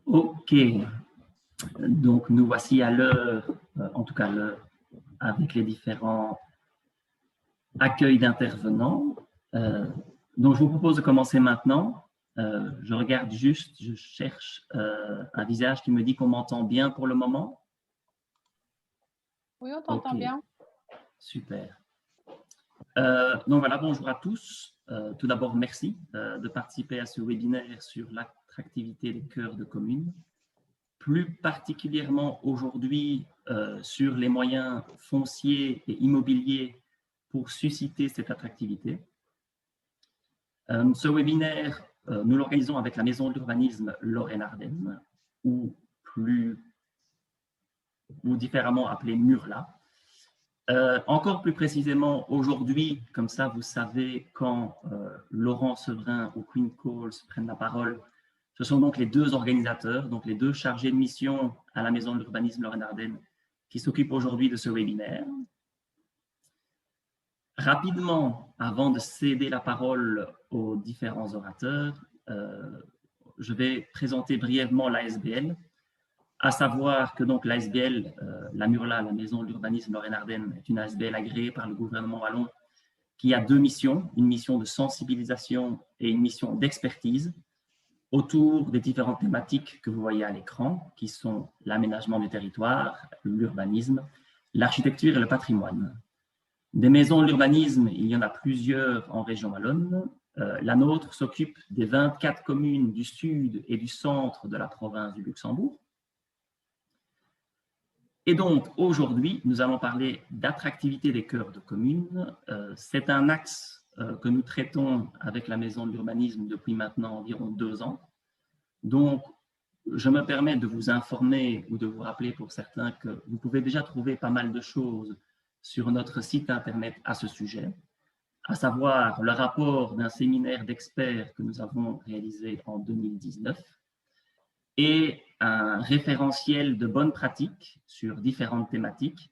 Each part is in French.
Ok, donc nous voici à l'heure, en tout cas l'heure, avec les différents accueils d'intervenants. Donc je vous propose de commencer maintenant. Je regarde juste, je cherche un visage qui me dit qu'on m'entend bien pour le moment. Oui, on t'entend bien. Super. Donc voilà, bonjour à tous. Tout d'abord, merci de participer à ce webinaire sur l'attractivité des cœurs de communes. Plus particulièrement aujourd'hui sur les moyens fonciers et immobiliers pour susciter cette attractivité. Ce webinaire, nous l'organisons avec la Maison de l'Urbanisme Lorraine-Ardenne, ou différemment appelée MURLA. Encore plus précisément, aujourd'hui, comme ça vous savez quand Laurent Sevrin ou Queen Coles prennent la parole, ce sont donc les deux organisateurs, donc les deux chargés de mission à la Maison de l'Urbanisme Lorraine-Ardenne qui s'occupent aujourd'hui de ce webinaire. Rapidement, avant de céder la parole aux différents orateurs, je vais présenter brièvement l'ASBL, à savoir que donc l'ASBL, la MURLA, la Maison de l'Urbanisme Lorraine-Ardenne, est une ASBL agréée par le gouvernement wallon qui a deux missions, une mission de sensibilisation et une mission d'expertise autour des différentes thématiques que vous voyez à l'écran, qui sont l'aménagement du territoire, l'urbanisme, l'architecture et le patrimoine. Des maisons de l'urbanisme, il y en a plusieurs en région wallonne. La nôtre s'occupe des 24 communes du sud et du centre de la province du Luxembourg. Et donc, aujourd'hui, nous allons parler d'attractivité des cœurs de communes. C'est un axe que nous traitons avec la Maison de l'Urbanisme depuis maintenant environ 2 ans. Donc, je me permets de vous informer ou de vous rappeler pour certains que vous pouvez déjà trouver pas mal de choses sur notre site internet à ce sujet, à savoir le rapport d'un séminaire d'experts que nous avons réalisé en 2019 et un référentiel de bonnes pratiques sur différentes thématiques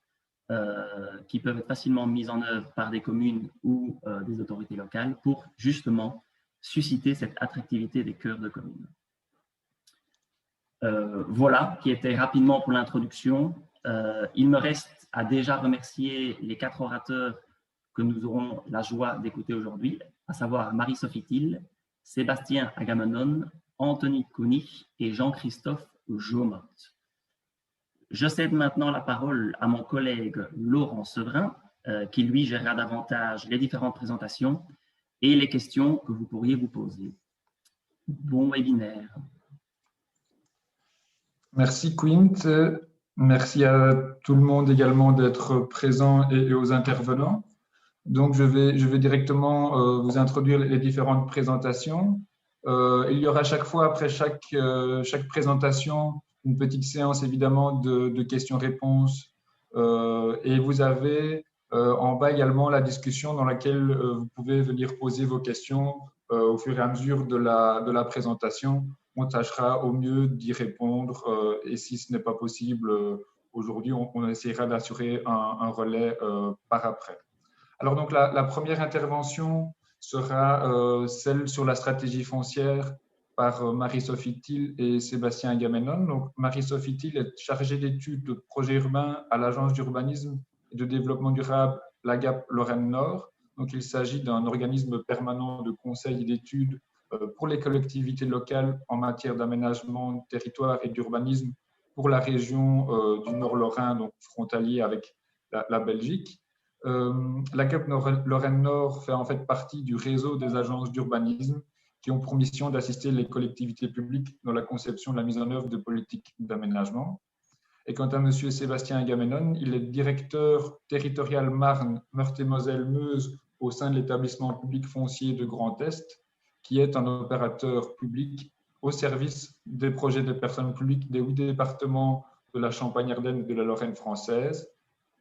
qui peuvent être facilement mises en œuvre par des communes ou des autorités locales pour justement susciter cette attractivité des cœurs de communes. Voilà qui était rapidement pour l'introduction. Il me reste à déjà remercier les 4 orateurs que nous aurons la joie d'écouter aujourd'hui, à savoir Marie-Sophie Thill, Sébastien Agamemnon, Anthony Koenig et Jean-Christophe Jomot. Je cède maintenant la parole à mon collègue Laurent Sevrin, qui lui gérera davantage les différentes présentations et les questions que vous pourriez vous poser. Bon webinaire. Merci Quint. Merci à tout le monde également d'être présent et aux intervenants. Donc, je vais directement vous introduire les différentes présentations. Il y aura chaque fois, après chaque présentation, une petite séance évidemment de questions-réponses. Et vous avez en bas également la discussion dans laquelle vous pouvez venir poser vos questions au fur et à mesure de la présentation. On tâchera au mieux d'y répondre et si ce n'est pas possible aujourd'hui, on essaiera d'assurer un relais par après. Alors donc la première intervention sera celle sur la stratégie foncière par Marie-Sophie Thill et Sébastien Agamemnon. Donc Marie-Sophie Thill est chargée d'études de projets urbains à l'Agence d'urbanisme et de développement durable, l'AGAP Lorraine Nord. Donc il s'agit d'un organisme permanent de conseil et d'études pour les collectivités locales en matière d'aménagement de territoire et d'urbanisme pour la région du Nord Lorrain, donc frontalier avec la Belgique. La GAP Lorraine Nord fait en fait partie du réseau des agences d'urbanisme qui ont pour mission d'assister les collectivités publiques dans la conception et la mise en œuvre de politiques d'aménagement. Et quant à M. Sébastien Agamemnon, il est directeur territorial Marne, Meurthe-et-Moselle-Meuse au sein de l'établissement public foncier de Grand Est, qui est un opérateur public au service des projets des personnes publiques des 8 départements de la Champagne-Ardenne et de la Lorraine française.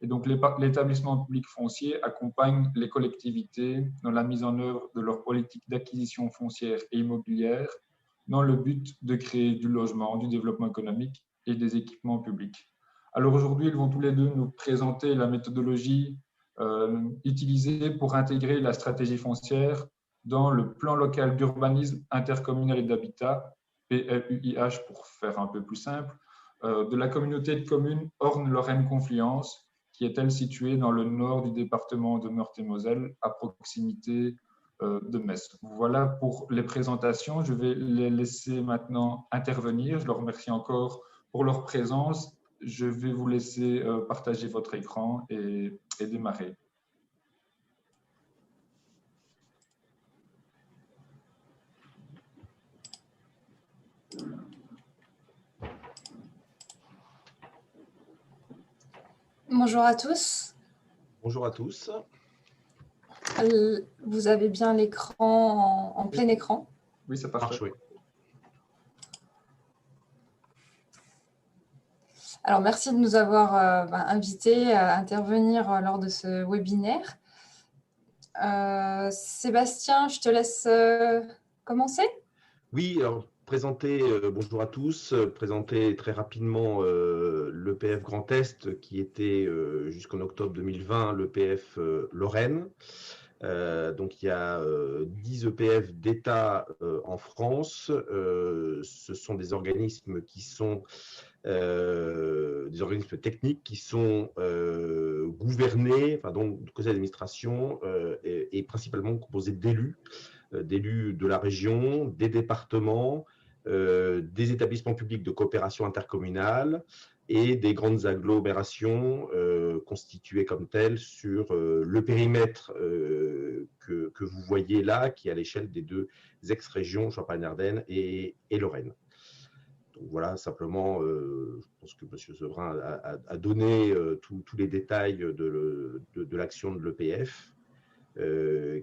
Et donc, l'établissement public foncier accompagne les collectivités dans la mise en œuvre de leur politique d'acquisition foncière et immobilière dans le but de créer du logement, du développement économique et des équipements publics. Alors aujourd'hui, ils vont tous les deux nous présenter la méthodologie utilisée pour intégrer la stratégie foncière dans le plan local d'urbanisme intercommunal et d'habitat, PLUIH pour faire un peu plus simple, de la communauté de communes Orne-Lorraine-Confluence, qui est elle située dans le nord du département de Meurthe-et-Moselle, à proximité de Metz. Voilà pour les présentations. Je vais les laisser maintenant intervenir. Je leur remercie encore pour leur présence. Je vais vous laisser partager votre écran et démarrer. Bonjour à tous. Bonjour à tous. Vous avez bien l'écran en plein écran? Oui, ça marche. Oui. Alors, merci de nous avoir invités à intervenir lors de ce webinaire. Sébastien, je te laisse commencer. Oui, alors bonjour à tous, présenter très rapidement l'EPF Grand Est qui était jusqu'en octobre 2020 l'EPF Lorraine. Donc il y a 10 EPF d'État en France. Ce sont des organismes qui sont des organismes techniques qui sont gouvernés, enfin donc du conseil d'administration et principalement composés d'élus de la région, des départements, des établissements publics de coopération intercommunale et des grandes agglomérations constituées comme telles sur le périmètre que vous voyez là, qui est à l'échelle des deux ex-régions, Champagne-Ardenne et Lorraine. Donc voilà, simplement, je pense que M. Sevrin a donné tous les détails de l'action de l'EPF.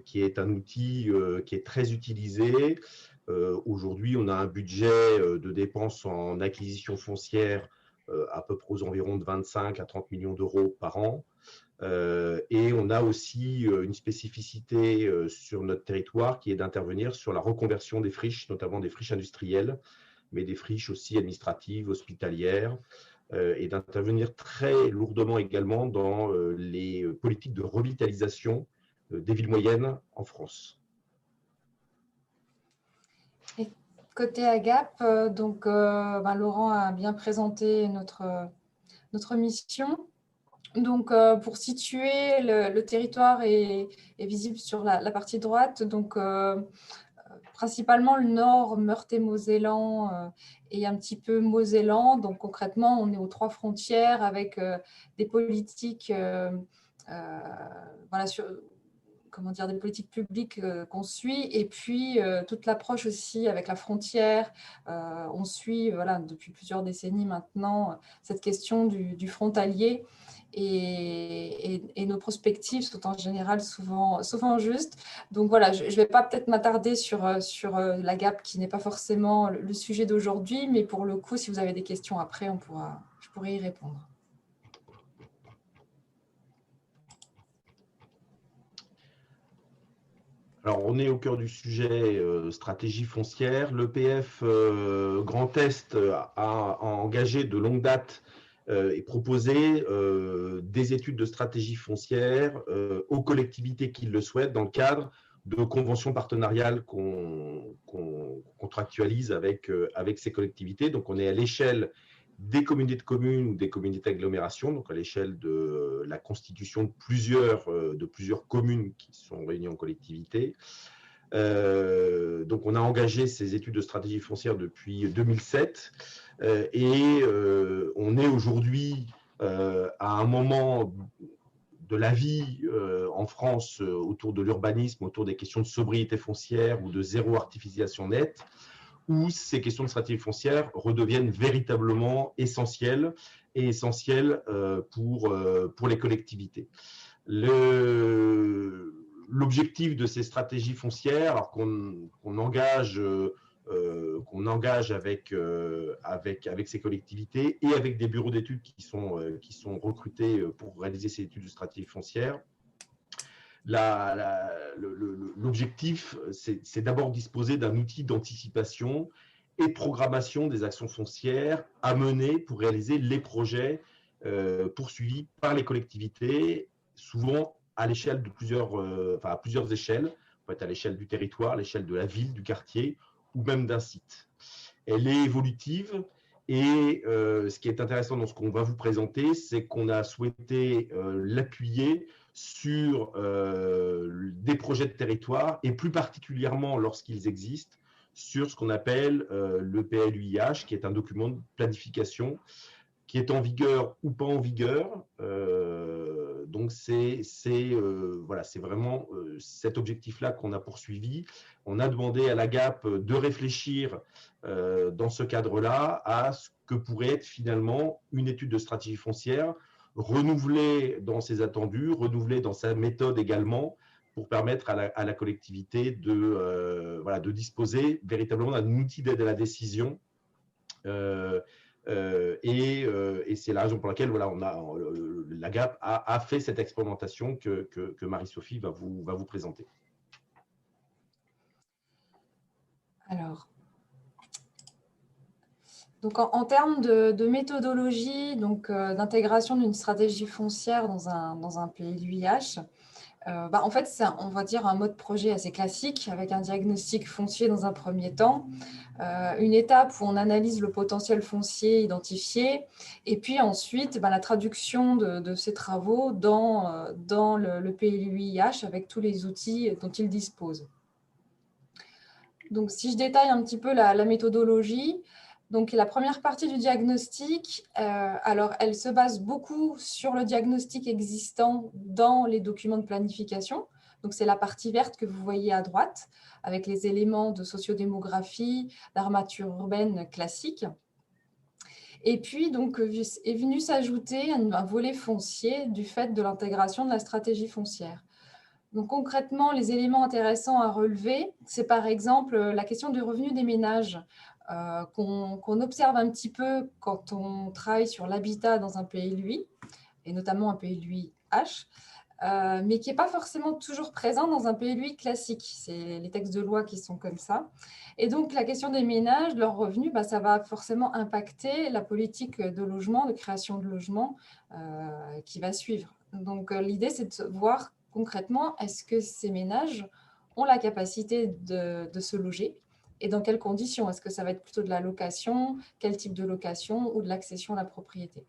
Qui est un outil qui est très utilisé. Aujourd'hui, on a un budget de dépenses en acquisition foncière à peu près aux environs de 25 à 30 millions d'euros par an. Et on a aussi une spécificité sur notre territoire qui est d'intervenir sur la reconversion des friches, notamment des friches industrielles, mais des friches aussi administratives, hospitalières, et d'intervenir très lourdement également dans les politiques de revitalisation des villes moyennes en France. Et côté AGAP, Laurent a bien présenté notre mission. Donc, pour situer, le territoire est visible sur la partie droite. Donc, principalement le nord Meurthe-et-Mosellan et un petit peu Mosellan. Donc, concrètement, on est aux trois frontières avec des politiques des politiques publiques qu'on suit, et puis toute l'approche aussi avec la frontière. On suit depuis plusieurs décennies maintenant cette question du frontalier, et nos perspectives sont en général souvent justes. Donc voilà, je ne vais pas peut-être m'attarder sur la GAP qui n'est pas forcément le sujet d'aujourd'hui, mais pour le coup, si vous avez des questions après, je pourrai y répondre. Alors, on est au cœur du sujet stratégie foncière. L'EPF Grand Est a engagé de longue date et proposé des études de stratégie foncière aux collectivités qui le souhaitent dans le cadre de conventions partenariales qu'on contractualise avec ces collectivités. Donc, on est à l'échelle des communautés de communes ou des communautés d'agglomération, donc à l'échelle de la constitution de plusieurs communes qui sont réunies en collectivité. Donc, on a engagé ces études de stratégie foncière depuis 2007 et on est aujourd'hui à un moment de la vie en France autour de l'urbanisme, autour des questions de sobriété foncière ou de zéro artificialisation nette, où ces questions de stratégie foncière redeviennent véritablement essentielles pour les collectivités. L'objectif de ces stratégies foncières, alors qu'on engage avec ces collectivités et avec des bureaux d'études qui sont recrutés pour réaliser ces études de stratégie foncière, l'objectif, c'est d'abord disposer d'un outil d'anticipation et de programmation des actions foncières à mener pour réaliser les projets poursuivis par les collectivités, souvent à l'échelle de à plusieurs échelles. peut être à l'échelle du territoire, à l'échelle de la ville, du quartier ou même d'un site. Elle est évolutive et ce qui est intéressant dans ce qu'on va vous présenter, c'est qu'on a souhaité l'appuyer sur des projets de territoire et plus particulièrement lorsqu'ils existent sur ce qu'on appelle le PLUIH, qui est un document de planification qui est en vigueur ou pas en vigueur. Donc, c'est vraiment cet objectif-là qu'on a poursuivi. On a demandé à la GAP de réfléchir dans ce cadre-là à ce que pourrait être finalement une étude de stratégie foncière, renouvelée dans ses attendus, renouvelée dans sa méthode également, pour permettre à la collectivité de disposer véritablement d'un outil d'aide à la décision. Et c'est la raison pour laquelle la GAP a fait cette expérimentation que Marie-Sophie va vous présenter. Alors, donc en termes de méthodologie, d'intégration d'une stratégie foncière dans un PLUIH, en fait, c'est, on va dire, un mode projet assez classique avec un diagnostic foncier dans un premier temps, une étape où on analyse le potentiel foncier identifié et puis ensuite la traduction de ces travaux dans le PLUIH avec tous les outils dont il dispose. Donc, si je détaille un petit peu la méthodologie, donc la première partie du diagnostic, alors elle se base beaucoup sur le diagnostic existant dans les documents de planification. Donc c'est la partie verte que vous voyez à droite, avec les éléments de sociodémographie, d'armature urbaine classique. Et puis donc est venu s'ajouter un volet foncier du fait de l'intégration de la stratégie foncière. Donc concrètement, les éléments intéressants à relever, c'est par exemple la question du revenu des ménages qu'on observe un petit peu quand on travaille sur l'habitat dans un PLUI, et notamment un PLUI-H, mais qui n'est pas forcément toujours présent dans un PLUI classique. C'est les textes de loi qui sont comme ça. Et donc, la question des ménages, de leurs revenus, ça va forcément impacter la politique de logement, de création de logement qui va suivre. Donc, l'idée, c'est de voir concrètement, est-ce que ces ménages ont la capacité de se loger et dans quelles conditions? Est-ce que ça va être plutôt de la location? Quel type de location ou de l'accession à la propriété?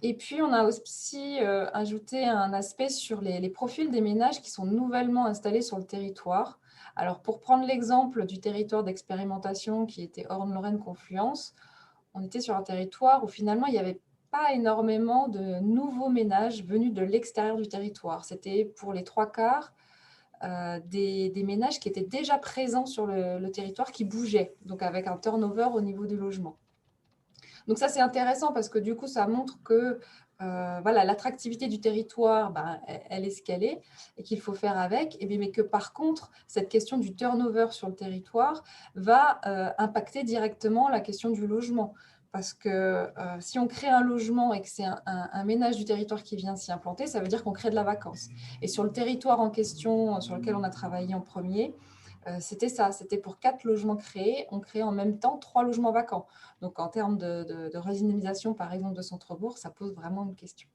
Et puis, on a aussi ajouté un aspect sur les profils des ménages qui sont nouvellement installés sur le territoire. Alors, pour prendre l'exemple du territoire d'expérimentation qui était Orne-Lorraine-Confluence, on était sur un territoire où finalement, il n'y avait pas énormément de nouveaux ménages venus de l'extérieur du territoire. C'était pour les 3/4 des ménages qui étaient déjà présents sur le territoire, qui bougeaient, donc avec un turnover au niveau du logement. Donc ça, c'est intéressant parce que du coup, ça montre que l'attractivité du territoire, elle est ce qu'elle est et qu'il faut faire avec, mais que par contre, cette question du turnover sur le territoire va impacter directement la question du logement. Parce que si on crée un logement et que c'est un ménage du territoire qui vient s'y implanter, ça veut dire qu'on crée de la vacance. Et sur le territoire en question, sur lequel on a travaillé en premier, c'était ça, c'était pour 4 logements créés, on crée en même temps 3 logements vacants. Donc en termes de redynamisation, par exemple, de centre-bourg, ça pose vraiment une question.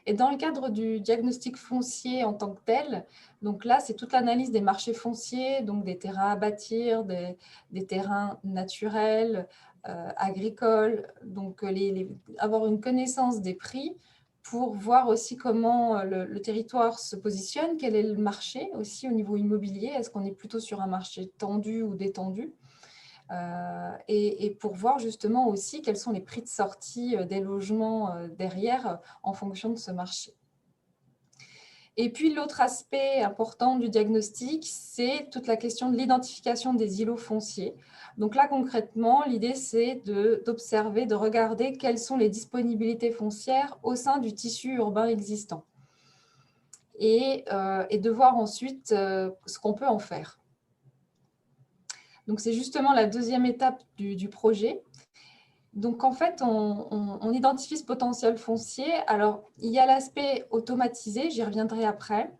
Et dans le cadre du diagnostic foncier en tant que tel, donc là, c'est toute l'analyse des marchés fonciers, donc des terrains à bâtir, des terrains naturels, agricoles, donc avoir une connaissance des prix pour voir aussi comment le territoire se positionne, quel est le marché aussi au niveau immobilier, est-ce qu'on est plutôt sur un marché tendu ou détendu, et pour voir justement aussi quels sont les prix de sortie des logements derrière en fonction de ce marché. Et puis l'autre aspect important du diagnostic, c'est toute la question de l'identification des îlots fonciers. Donc là, concrètement, l'idée, c'est d'observer, de regarder quelles sont les disponibilités foncières au sein du tissu urbain existant et de voir ensuite ce qu'on peut en faire. Donc, c'est justement la deuxième étape du projet. Donc, en fait, on identifie ce potentiel foncier. Alors, il y a l'aspect automatisé, j'y reviendrai après,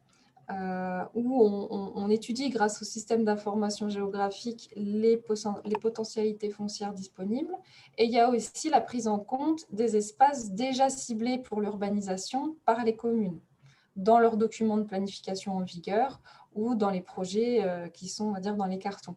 où on étudie grâce au système d'information géographique les potentialités foncières disponibles. Et il y a aussi la prise en compte des espaces déjà ciblés pour l'urbanisation par les communes. dans leurs documents de planification en vigueur ou dans les projets qui sont, on va dire, dans les cartons.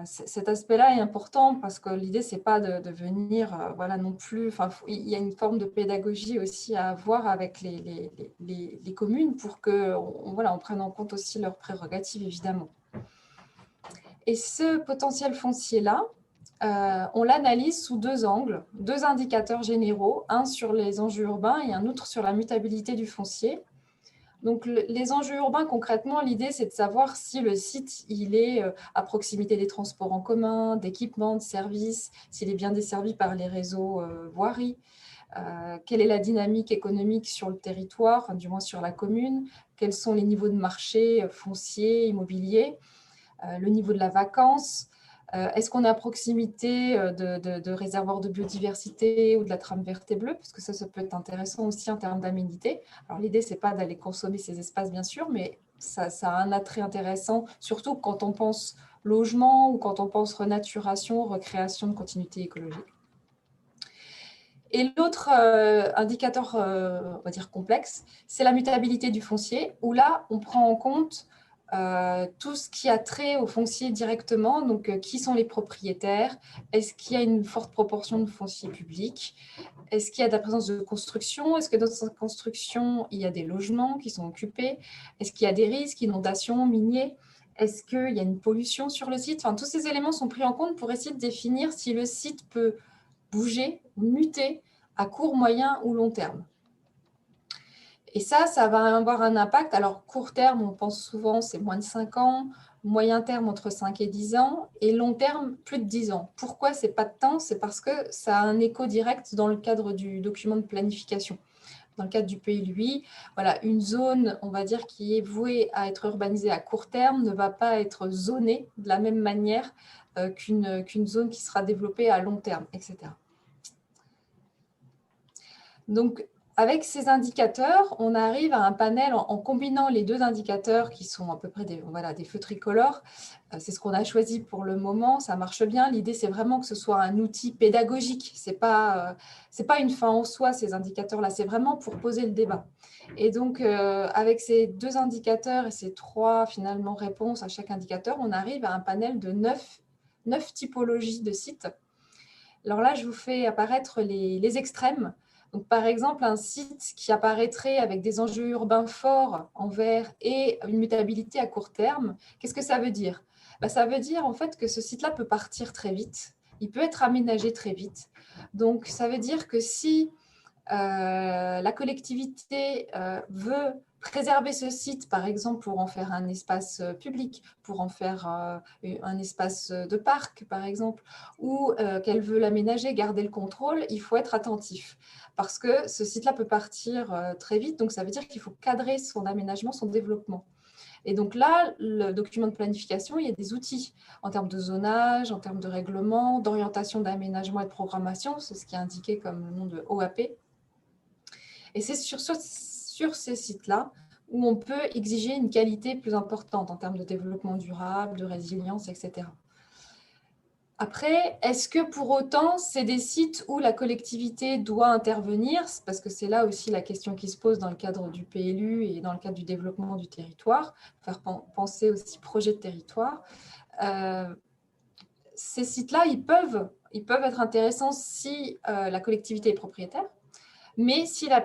Cet aspect-là est important parce que l'idée, ce n'est pas de venir, voilà, non plus, il y a une forme de pédagogie aussi à avoir avec les communes pour qu'on voilà, on prenne en compte aussi leurs prérogatives, évidemment. Et ce potentiel foncier-là, on l'analyse sous deux angles, deux indicateurs généraux, un sur les enjeux urbains et un autre sur la mutabilité du foncier. Donc, les enjeux urbains, concrètement, l'idée, c'est de savoir si le site il est à proximité des transports en commun, d'équipements, de services, s'il est bien desservi par les réseaux voiries, quelle est la dynamique économique sur le territoire, enfin, du moins sur la commune, quels sont les niveaux de marché foncier, immobilier, le niveau de la vacance. Est-ce qu'on est à proximité de réservoirs de biodiversité ou de la trame verte et bleue? Parce que ça peut être intéressant aussi en termes d'aménité. Alors, l'idée, ce n'est pas d'aller consommer ces espaces, bien sûr, mais ça a un attrait intéressant, surtout quand on pense logement ou quand on pense renaturation, recréation de continuité écologique. Et l'autre indicateur, on va dire complexe, c'est la mutabilité du foncier, où là, on prend en compte tout ce qui a trait au foncier directement, donc qui sont les propriétaires, est-ce qu'il y a une forte proportion de foncier public, est-ce qu'il y a de la présence de construction, est-ce que dans cette construction, il y a des logements qui sont occupés, est-ce qu'il y a des risques, inondations, miniers, est-ce qu'il y a une pollution sur le site, enfin, tous ces éléments sont pris en compte pour essayer de définir si le site peut bouger, muter à court, moyen ou long terme. Et ça va avoir un impact. Alors, court terme, on pense souvent, c'est moins de 5 ans. Moyen terme, entre 5 et 10 ans. Et long terme, plus de 10 ans. Pourquoi c'est pas de temps? C'est parce que ça a un écho direct dans le cadre du document de planification. Dans le cadre du PLUI, voilà, une zone, on va dire, qui est vouée à être urbanisée à court terme ne va pas être zonée de la même manière qu'une zone qui sera développée à long terme, etc. Donc, avec ces indicateurs, on arrive à un panel en combinant les deux indicateurs qui sont à peu près des feux tricolores. C'est ce qu'on a choisi pour le moment, ça marche bien. L'idée, c'est vraiment que ce soit un outil pédagogique. Ce n'est pas une fin en soi, ces indicateurs-là, c'est vraiment pour poser le débat. Et donc, avec ces deux indicateurs et ces trois, finalement, réponses à chaque indicateur, on arrive à un panel de 9 typologies de sites. Alors là, je vous fais apparaître les extrêmes. Donc, par exemple, un site qui apparaîtrait avec des enjeux urbains forts en vert et une mutabilité à court terme, qu'est-ce que ça veut dire? Ça veut dire en fait que ce site-là peut partir très vite, il peut être aménagé très vite. Donc, ça veut dire que si la collectivité veut préserver ce site, par exemple, pour en faire un espace public, pour en faire un espace de parc, par exemple, ou qu'elle veut l'aménager, garder le contrôle, il faut être attentif parce que ce site-là peut partir très vite. Donc, ça veut dire qu'il faut cadrer son aménagement, son développement. Et donc là, le document de planification, il y a des outils en termes de zonage, en termes de règlement, d'orientation d'aménagement et de programmation, c'est ce qui est indiqué comme le nom de OAP. Et c'est sur ces sites-là où on peut exiger une qualité plus importante en termes de développement durable, de résilience, etc. Après, est-ce que pour autant, c'est des sites où la collectivité doit intervenir? Parce que c'est là aussi la question qui se pose dans le cadre du PLU et dans le cadre du développement du territoire, faire penser aussi projet de territoire. Ces sites-là, ils peuvent être intéressants si la collectivité est propriétaire. Mais si la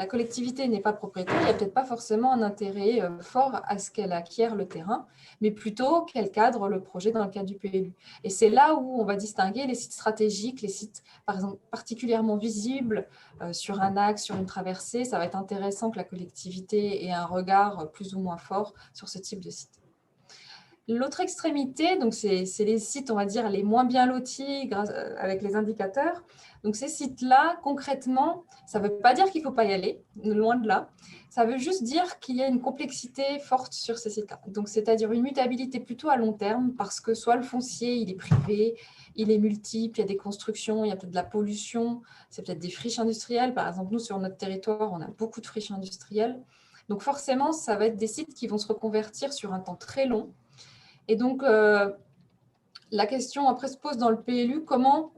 collectivité n'est pas propriétaire, il n'y a peut-être pas forcément un intérêt fort à ce qu'elle acquiert le terrain, mais plutôt qu'elle cadre le projet dans le cadre du PLU. Et c'est là où on va distinguer les sites stratégiques, les sites, par exemple, particulièrement visibles sur un axe, sur une traversée. Ça va être intéressant que la collectivité ait un regard plus ou moins fort sur ce type de site. L'autre extrémité, donc c'est les sites, on va dire, les moins bien lotis avec les indicateurs. Donc, ces sites-là, concrètement, ça ne veut pas dire qu'il ne faut pas y aller, loin de là. Ça veut juste dire qu'il y a une complexité forte sur ces sites-là. Donc, c'est-à-dire une mutabilité plutôt à long terme, parce que soit le foncier, il est privé, il est multiple, il y a des constructions, il y a peut-être de la pollution, c'est peut-être des friches industrielles. Par exemple, nous, sur notre territoire, on a beaucoup de friches industrielles. Donc, forcément, ça va être des sites qui vont se reconvertir sur un temps très long. Et donc, la question après se pose dans le PLU, comment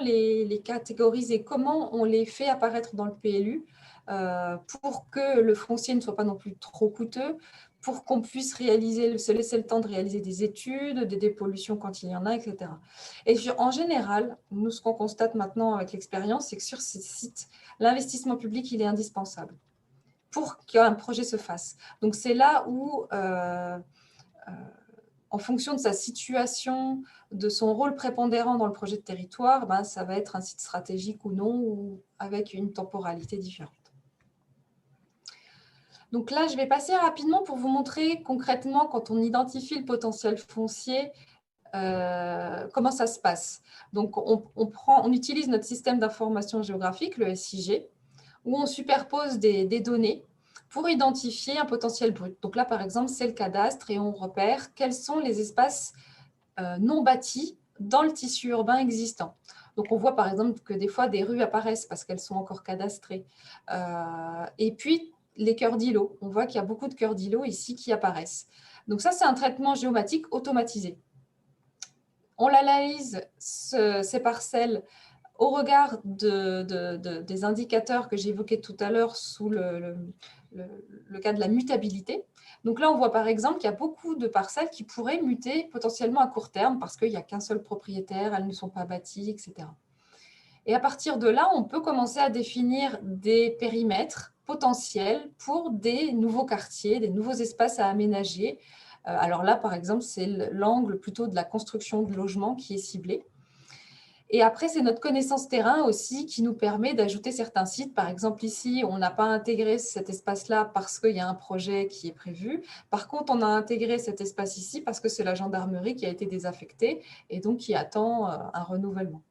les catégoriser, comment on les fait apparaître dans le PLU pour que le foncier ne soit pas non plus trop coûteux, pour qu'on puisse se laisser le temps de réaliser des études, des dépollutions quand il y en a, etc. Et en général, nous, ce qu'on constate maintenant avec l'expérience, c'est que sur ces sites, l'investissement public, il est indispensable pour qu'un projet se fasse. Donc, c'est là où, en fonction de sa situation, de son rôle prépondérant dans le projet de territoire, ben, ça va être un site stratégique ou non, ou avec une temporalité différente. Donc là, je vais passer rapidement pour vous montrer concrètement, quand on identifie le potentiel foncier, comment ça se passe. Donc, on utilise notre système d'information géographique, le SIG, où on superpose des données pour identifier un potentiel brut. Donc là, par exemple, c'est le cadastre et on repère quels sont les espaces non bâtis dans le tissu urbain existant. Donc, on voit par exemple que des fois, des rues apparaissent parce qu'elles sont encore cadastrées. Et puis, les cœurs d'îlots. On voit qu'il y a beaucoup de cœurs d'îlots ici qui apparaissent. Donc ça, c'est un traitement géomatique automatisé. On analyse ces parcelles au regard des indicateurs que j'évoquais tout à l'heure sous le cas de la mutabilité. Donc là, on voit par exemple qu'il y a beaucoup de parcelles qui pourraient muter potentiellement à court terme parce qu'il n'y a qu'un seul propriétaire, elles ne sont pas bâties, etc. Et à partir de là, on peut commencer à définir des périmètres potentiels pour des nouveaux quartiers, des nouveaux espaces à aménager. Alors là, par exemple, c'est l'angle plutôt de la construction de logements qui est ciblé. Et après, c'est notre connaissance terrain aussi qui nous permet d'ajouter certains sites. Par exemple, ici, on n'a pas intégré cet espace-là parce qu'il y a un projet qui est prévu. Par contre, on a intégré cet espace ici parce que c'est la gendarmerie qui a été désaffectée et donc qui attend un renouvellement.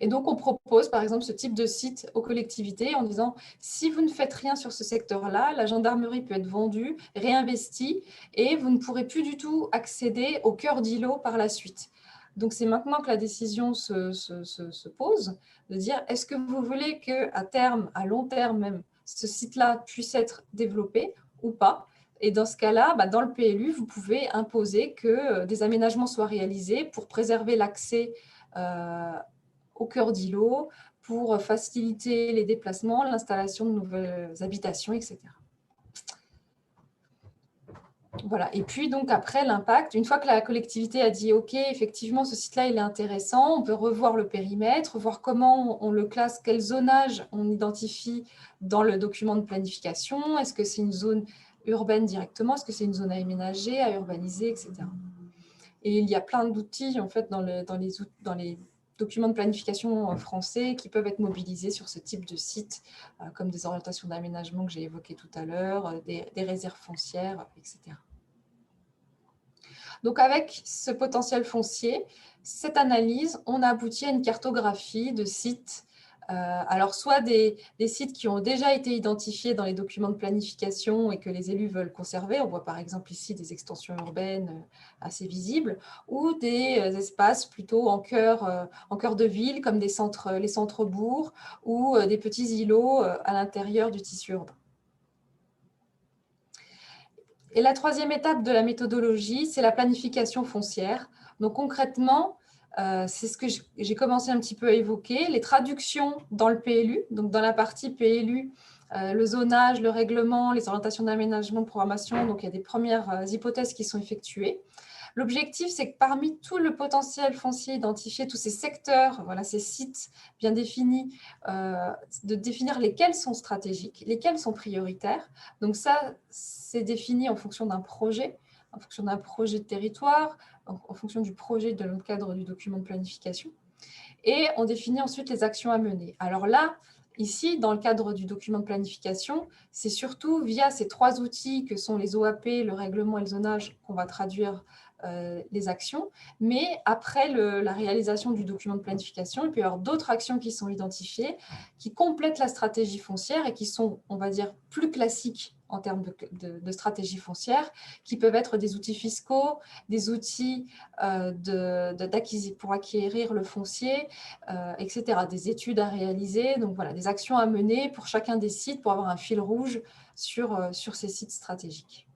Et donc, on propose, par exemple, ce type de site aux collectivités en disant, si vous ne faites rien sur ce secteur-là, la gendarmerie peut être vendue, réinvestie, et vous ne pourrez plus du tout accéder au cœur d'îlot par la suite. Donc, c'est maintenant que la décision se pose, de dire, est-ce que vous voulez qu'à terme, à long terme même, ce site-là puisse être développé ou pas? Et dans ce cas-là, dans le PLU, vous pouvez imposer que des aménagements soient réalisés pour préserver l'accès au cœur d'îlot, pour faciliter les déplacements, l'installation de nouvelles habitations, etc. Voilà. Et puis, donc, après, l'impact, une fois que la collectivité a dit « Ok, effectivement, ce site-là, il est intéressant », on peut revoir le périmètre, voir comment on le classe, quel zonage on identifie dans le document de planification. Est-ce que c'est une zone urbaine directement? Est-ce que c'est une zone à aménager, à urbaniser, etc. Et il y a plein d'outils, en fait, dans les documents de planification français qui peuvent être mobilisés sur ce type de site, comme des orientations d'aménagement que j'ai évoquées tout à l'heure, des réserves foncières, etc. Donc, avec ce potentiel foncier, cette analyse, on aboutit à une cartographie de sites. Alors, soit des sites qui ont déjà été identifiés dans les documents de planification et que les élus veulent conserver, on voit par exemple ici des extensions urbaines assez visibles, ou des espaces plutôt en cœur de ville, comme les centres-bourgs ou des petits îlots à l'intérieur du tissu urbain. Et la troisième étape de la méthodologie, c'est la planification foncière. Donc concrètement, c'est ce que j'ai commencé un petit peu à évoquer, les traductions dans le PLU, donc dans la partie PLU, le zonage, le règlement, les orientations d'aménagement, de programmation, donc il y a des premières hypothèses qui sont effectuées. L'objectif, c'est que parmi tout le potentiel foncier identifié, tous ces secteurs, voilà, ces sites bien définis, de définir lesquels sont stratégiques, lesquels sont prioritaires. Donc ça, c'est défini en fonction d'un projet de territoire, en fonction du projet dans le cadre du document de planification. Et on définit ensuite les actions à mener. Alors là, ici, dans le cadre du document de planification, c'est surtout via ces trois outils que sont les OAP, le règlement et le zonage qu'on va traduire les actions. Mais après la réalisation du document de planification, il peut y avoir d'autres actions qui sont identifiées, qui complètent la stratégie foncière et qui sont, on va dire, plus classiques en termes de stratégie foncière, qui peuvent être des outils fiscaux, des outils pour acquérir le foncier, etc., des études à réaliser, donc voilà, des actions à mener pour chacun des sites pour avoir un fil rouge sur ces sites stratégiques.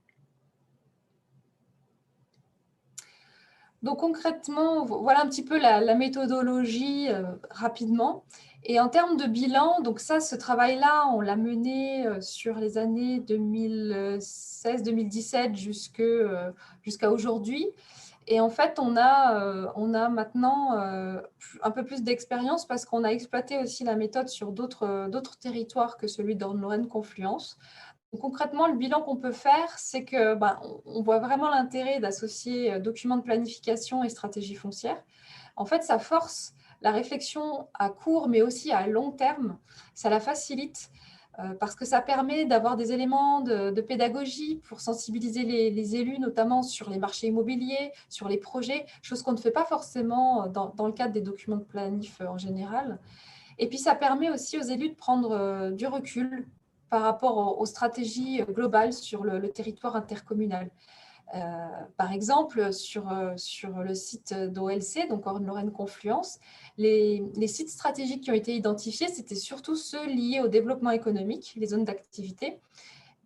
Donc concrètement, voilà un petit peu la méthodologie rapidement. Et en termes de bilan, donc ça, ce travail-là, on l'a mené sur les années 2016-2017 jusqu'à aujourd'hui. Et en fait, on a maintenant un peu plus d'expérience parce qu'on a exploité aussi la méthode sur d'autres territoires que celui d'Orne-Lorraine Confluence. Donc, concrètement, le bilan qu'on peut faire, c'est que on voit vraiment l'intérêt d'associer documents de planification et stratégie foncière. En fait, ça force la réflexion à court, mais aussi à long terme. Ça la facilite parce que ça permet d'avoir des éléments de pédagogie pour sensibiliser les élus, notamment sur les marchés immobiliers, sur les projets, chose qu'on ne fait pas forcément dans le cadre des documents de planif en général. Et puis, ça permet aussi aux élus de prendre du recul par rapport aux stratégies globales sur le territoire intercommunal. Par exemple, sur le site d'OLC, donc Orne-Lorraine Confluence, les sites stratégiques qui ont été identifiés, c'était surtout ceux liés au développement économique, les zones d'activité,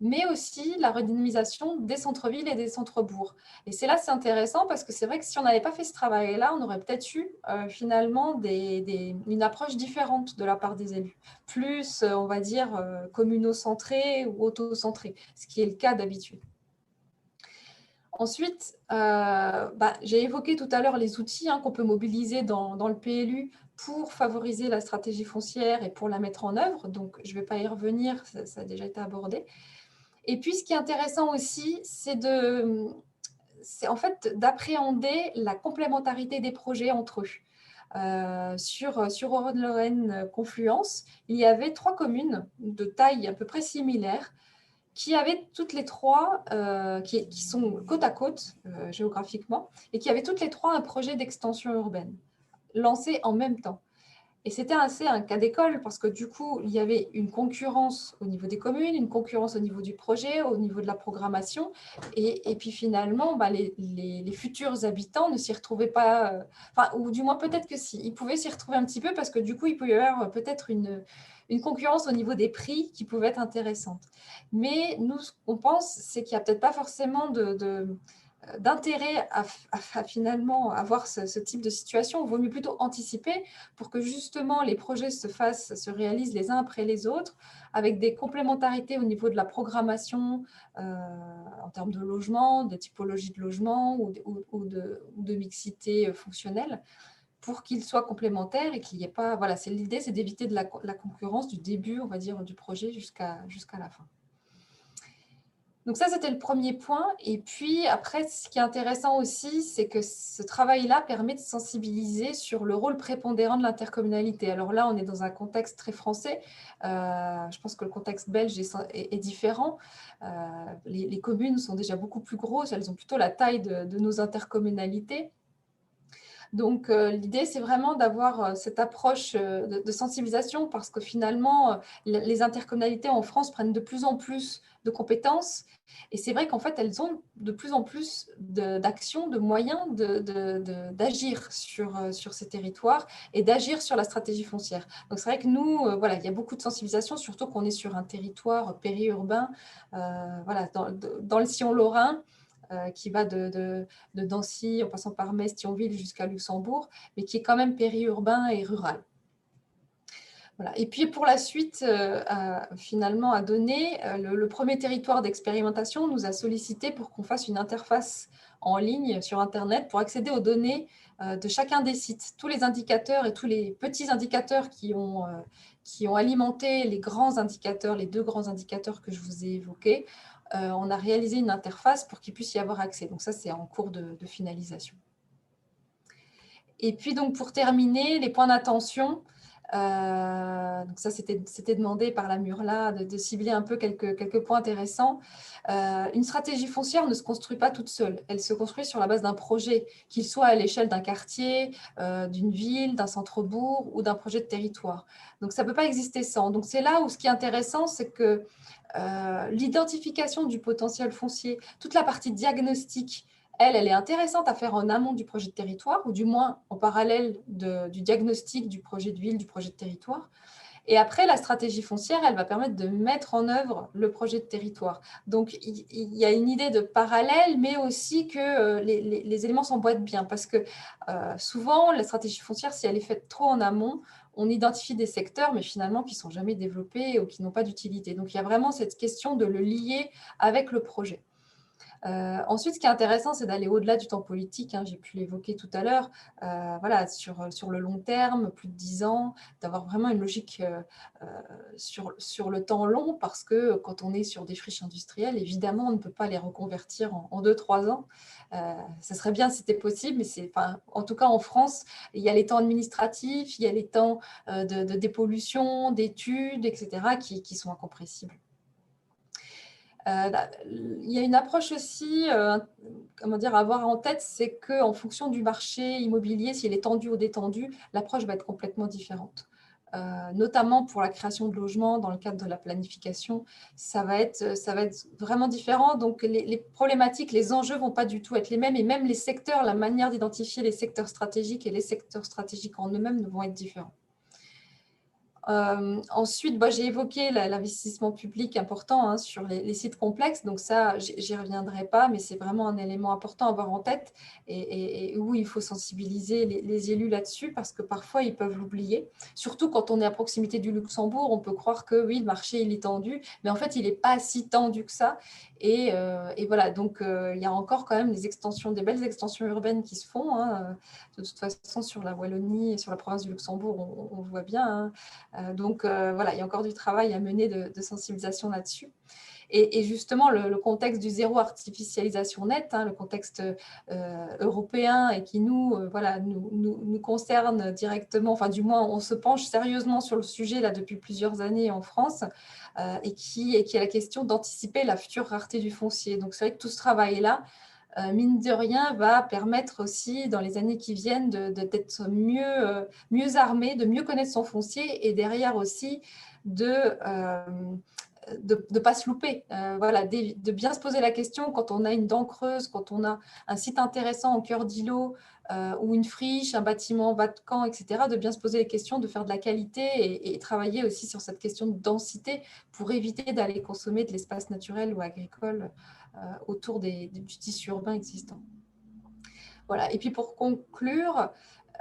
mais aussi la redynamisation des centres-villes et des centres-bourgs. Et c'est intéressant parce que c'est vrai que si on n'avait pas fait ce travail-là, on aurait peut-être eu finalement une approche différente de la part des élus, plus, on va dire, communo-centrée ou auto-centrée, ce qui est le cas d'habitude. Ensuite, j'ai évoqué tout à l'heure les outils qu'on peut mobiliser dans le PLU pour favoriser la stratégie foncière et pour la mettre en œuvre. Donc, je ne vais pas y revenir, ça a déjà été abordé. Et puis, ce qui est intéressant aussi, c'est en fait d'appréhender la complémentarité des projets entre eux. Sur Orne-Lorraine Confluence, il y avait 3 communes de taille à peu près similaire qui avaient toutes les 3, qui sont côte à côte géographiquement, et qui avaient toutes les 3 un projet d'extension urbaine lancé en même temps. Et c'était assez un cas d'école parce que du coup, il y avait une concurrence au niveau des communes, une concurrence au niveau du projet, au niveau de la programmation. Et puis finalement, les futurs habitants ne s'y retrouvaient pas, ou du moins peut-être que si, ils pouvaient s'y retrouver un petit peu parce que du coup, il pouvait y avoir peut-être une concurrence au niveau des prix qui pouvait être intéressante. Mais nous, ce qu'on pense, c'est qu'il n'y a peut-être pas forcément d'intérêt à finalement avoir ce type de situation. Il vaut mieux plutôt anticiper pour que justement les projets se réalisent les uns après les autres avec des complémentarités au niveau de la programmation en termes de logement, de typologie de logement ou de mixité fonctionnelle pour qu'ils soient complémentaires et qu'il n'y ait pas… Voilà, l'idée, c'est d'éviter la concurrence du début, on va dire, du projet jusqu'à la fin. Donc ça, c'était le premier point. Et puis après, ce qui est intéressant aussi, c'est que ce travail-là permet de sensibiliser sur le rôle prépondérant de l'intercommunalité. Alors là, on est dans un contexte très français. Je pense que le contexte belge est différent. Les communes sont déjà beaucoup plus grosses. Elles ont plutôt la taille de nos intercommunalités. Donc, l'idée, c'est vraiment d'avoir cette approche de sensibilisation parce que finalement, les intercommunalités en France prennent de plus en plus de compétences. Et c'est vrai qu'en fait, elles ont de plus en plus d'actions, de moyens d'agir sur ces territoires et d'agir sur la stratégie foncière. Donc, c'est vrai que nous, voilà, il y a beaucoup de sensibilisation, surtout qu'on est sur un territoire périurbain, voilà, dans le sillon lorrain, qui va de Nancy en passant par Metz, Thionville jusqu'à Luxembourg, mais qui est quand même périurbain et rural. Voilà. Et puis pour la suite, finalement, à donner, le premier territoire d'expérimentation nous a sollicité pour qu'on fasse une interface en ligne sur Internet pour accéder aux données de chacun des sites. Tous les indicateurs et tous les petits indicateurs qui ont alimenté les grands indicateurs, les 2 grands indicateurs que je vous ai évoqués, on a réalisé une interface pour qu'il puisse y avoir accès. Donc ça, c'est en cours de finalisation. Et puis donc pour terminer, les points d'attention. Donc ça, c'était demandé par la Murla de cibler un peu quelques points intéressants. Une stratégie foncière ne se construit pas toute seule. Elle se construit sur la base d'un projet, qu'il soit à l'échelle d'un quartier, d'une ville, d'un centre-bourg ou d'un projet de territoire. Donc ça ne peut pas exister sans. Donc c'est là où ce qui est intéressant, c'est que l'identification du potentiel foncier, toute la partie diagnostic, elle est intéressante à faire en amont du projet de territoire, ou du moins en parallèle du diagnostic du projet de ville, du projet de territoire. Et après, la stratégie foncière, elle va permettre de mettre en œuvre le projet de territoire. Donc, il y a une idée de parallèle, mais aussi que les éléments s'emboîtent bien. Parce que souvent, la stratégie foncière, si elle est faite trop en amont, on identifie des secteurs, mais finalement, qui ne sont jamais développés ou qui n'ont pas d'utilité. Donc, il y a vraiment cette question de le lier avec le projet. Ensuite, ce qui est intéressant, c'est d'aller au-delà du temps politique. J'ai pu l'évoquer tout à l'heure. Voilà, sur le long terme, plus de 10 ans, d'avoir vraiment une logique sur le temps long, parce que quand on est sur des friches industrielles, évidemment, on ne peut pas les reconvertir en 2-3 ans. Ce serait bien si c'était possible, mais en tout cas en France, il y a les temps administratifs, il y a les temps de dépollution, d'études, etc., qui sont incompressibles. Il y a une approche aussi, à avoir en tête, c'est qu'en fonction du marché immobilier, s'il est tendu ou détendu, l'approche va être complètement différente. Notamment pour la création de logements dans le cadre de la planification, ça va être vraiment différent. Donc, les problématiques, les enjeux ne vont pas du tout être les mêmes, et même les secteurs, la manière d'identifier les secteurs stratégiques et les secteurs stratégiques en eux-mêmes vont être différents. Ensuite, j'ai évoqué l'investissement public important sur les sites complexes, donc ça, j'y reviendrai pas, mais c'est vraiment un élément important à avoir en tête, et où il faut sensibiliser les élus là-dessus, parce que parfois ils peuvent l'oublier. Surtout quand on est à proximité du Luxembourg, on peut croire que oui, le marché il est tendu, mais en fait il n'est pas si tendu que ça. Et voilà, donc il y a encore quand même des belles extensions urbaines qui se font. De toute façon, sur la Wallonie et sur la province du Luxembourg, on voit bien. Donc, voilà, il y a encore du travail à mener de sensibilisation là-dessus. Et justement, le contexte du zéro artificialisation nette, le contexte européen, et qui nous concerne directement, enfin du moins on se penche sérieusement sur le sujet là depuis plusieurs années en France, et qui est la question d'anticiper la future rareté du foncier. Donc c'est vrai que tout ce travail-là, mine de rien, va permettre aussi, dans les années qui viennent, d'être mieux armé, de mieux connaître son foncier, et derrière aussi de pas se louper. Voilà, de bien se poser la question quand on a une dent creuse, quand on a un site intéressant en cœur d'îlot, ou une friche, un bâtiment vacant, etc., de bien se poser les questions, de faire de la qualité, et travailler aussi sur cette question de densité pour éviter d'aller consommer de l'espace naturel ou agricole autour du tissu urbain existant. Voilà. Et puis pour conclure,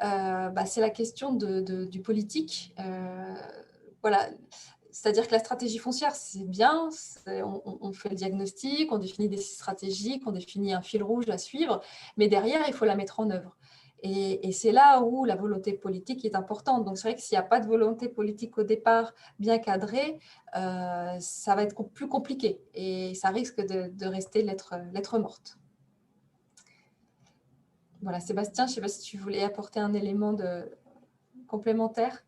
c'est la question du politique. Voilà. C'est-à-dire que la stratégie foncière, c'est bien, on fait le diagnostic, on définit des stratégies, on définit un fil rouge à suivre, mais derrière, il faut la mettre en œuvre. Et c'est là où la volonté politique est importante. Donc, c'est vrai que s'il n'y a pas de volonté politique au départ bien cadrée, ça va être plus compliqué, et ça risque de rester lettre morte. Voilà, Sébastien, je ne sais pas si tu voulais apporter un élément complémentaire.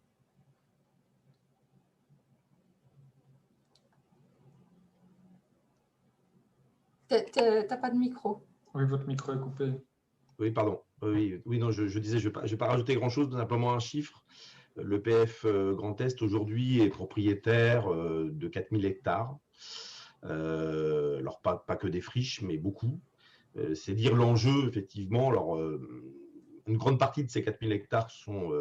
Tu n'as pas de micro. Oui, votre micro est coupé. Oui, pardon. Oui, non, je disais, je ne vais pas rajouter grand-chose, simplement un chiffre. L'EPF Grand Est, aujourd'hui, est propriétaire de 4000 hectares. Alors, pas que des friches, mais beaucoup. C'est dire l'enjeu, effectivement. Alors, une grande partie de ces 4000 hectares sont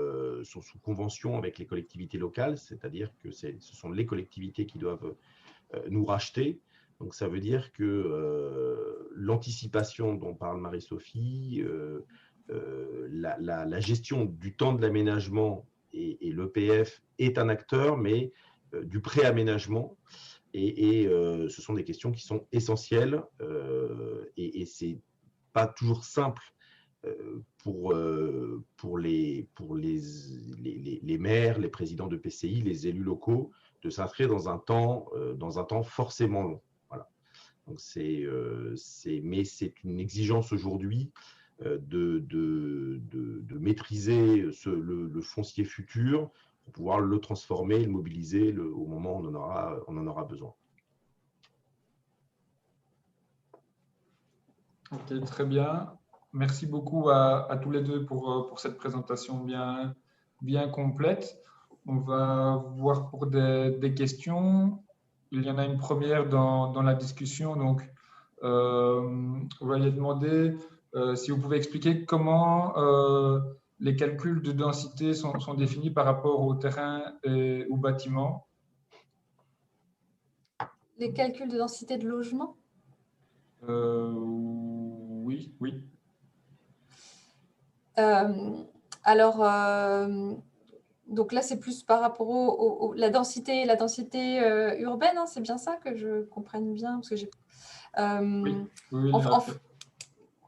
sous convention avec les collectivités locales, c'est-à-dire que ce sont les collectivités qui doivent nous racheter. Donc, ça veut dire que l'anticipation dont parle Marie-Sophie, la gestion du temps de l'aménagement, et l'EPF est un acteur, mais du pré-aménagement. Et ce sont des questions qui sont essentielles, et ce n'est pas toujours simple pour les maires, les présidents de PCI, les élus locaux, de s'inscrire dans un temps forcément long. Voilà. Donc mais c'est une exigence aujourd'hui de maîtriser le foncier futur pour pouvoir le transformer, le mobiliser au moment où on en aura besoin. Ok, très bien. Merci beaucoup à tous les deux pour cette présentation bien complète. On va voir pour des questions. Il y en a une première dans la discussion. Donc, vous m'avez demandé si vous pouvez expliquer comment les calculs de densité sont définis par rapport au terrain et au bâtiment. Les calculs de densité de logement? Oui, oui. Alors, donc là, c'est plus par rapport la densité urbaine, hein, c'est bien ça, que je comprenne bien, parce que j'ai. Oui,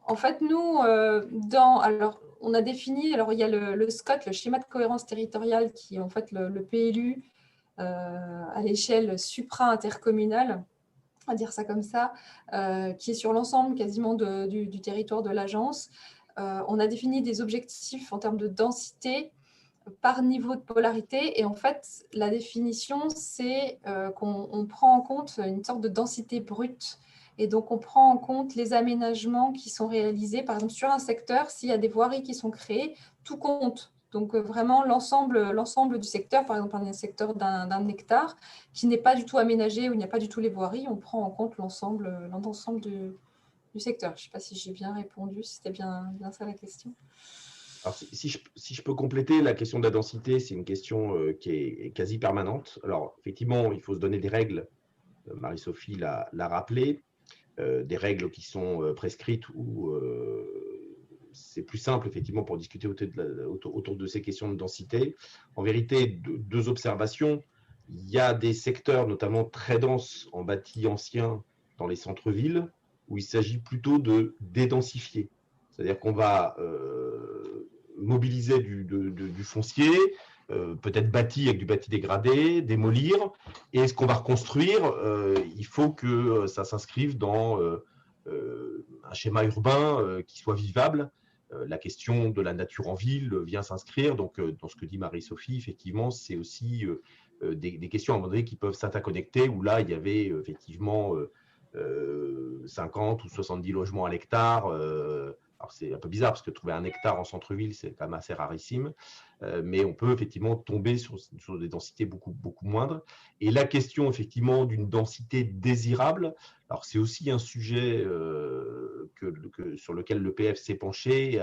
En fait, nous, alors, on a défini, alors il y a le SCOT, le schéma de cohérence territoriale, qui est en fait le PLU à l'échelle supra-intercommunale, on va dire ça comme ça, qui est sur l'ensemble quasiment du territoire de l'agence. On a défini des objectifs en termes de densité par niveau de polarité. Et en fait, la définition, c'est qu'on prend en compte une sorte de densité brute. Et donc, on prend en compte les aménagements qui sont réalisés. Par exemple, sur un secteur, s'il y a des voiries qui sont créées, tout compte. Donc, vraiment, l'ensemble du secteur, par exemple, un secteur d'un hectare qui n'est pas du tout aménagé, où il n'y a pas du tout les voiries, on prend en compte l'ensemble du secteur. Je ne sais pas si j'ai bien répondu, si c'était bien ça la question. Alors, si je peux compléter, la question de la densité, c'est une question qui est quasi permanente. Alors, effectivement, il faut se donner des règles. Marie-Sophie l'a rappelé, des règles qui sont prescrites ou c'est plus simple, effectivement, pour discuter autour de ces questions de densité. En vérité, deux observations. Il y a des secteurs, notamment très denses en bâti ancien dans les centres-villes, où il s'agit plutôt de dédensifier. C'est-à-dire qu'on va mobiliser du foncier, peut-être bâti avec du bâti dégradé, démolir, et ce qu'on va reconstruire, il faut que ça s'inscrive dans un schéma urbain qui soit vivable. La question de la nature en ville vient s'inscrire. Donc, dans ce que dit Marie-Sophie, effectivement, c'est aussi des questions à un moment donné qui peuvent s'interconnecter, où là, il y avait effectivement 50 ou 70 logements à l'hectare. Alors, c'est un peu bizarre parce que trouver un hectare en centre-ville, c'est quand même assez rarissime. Mais on peut effectivement tomber sur des densités beaucoup moindres. Et la question, effectivement, d'une densité désirable, alors c'est aussi un sujet sur lequel l'EPF s'est penché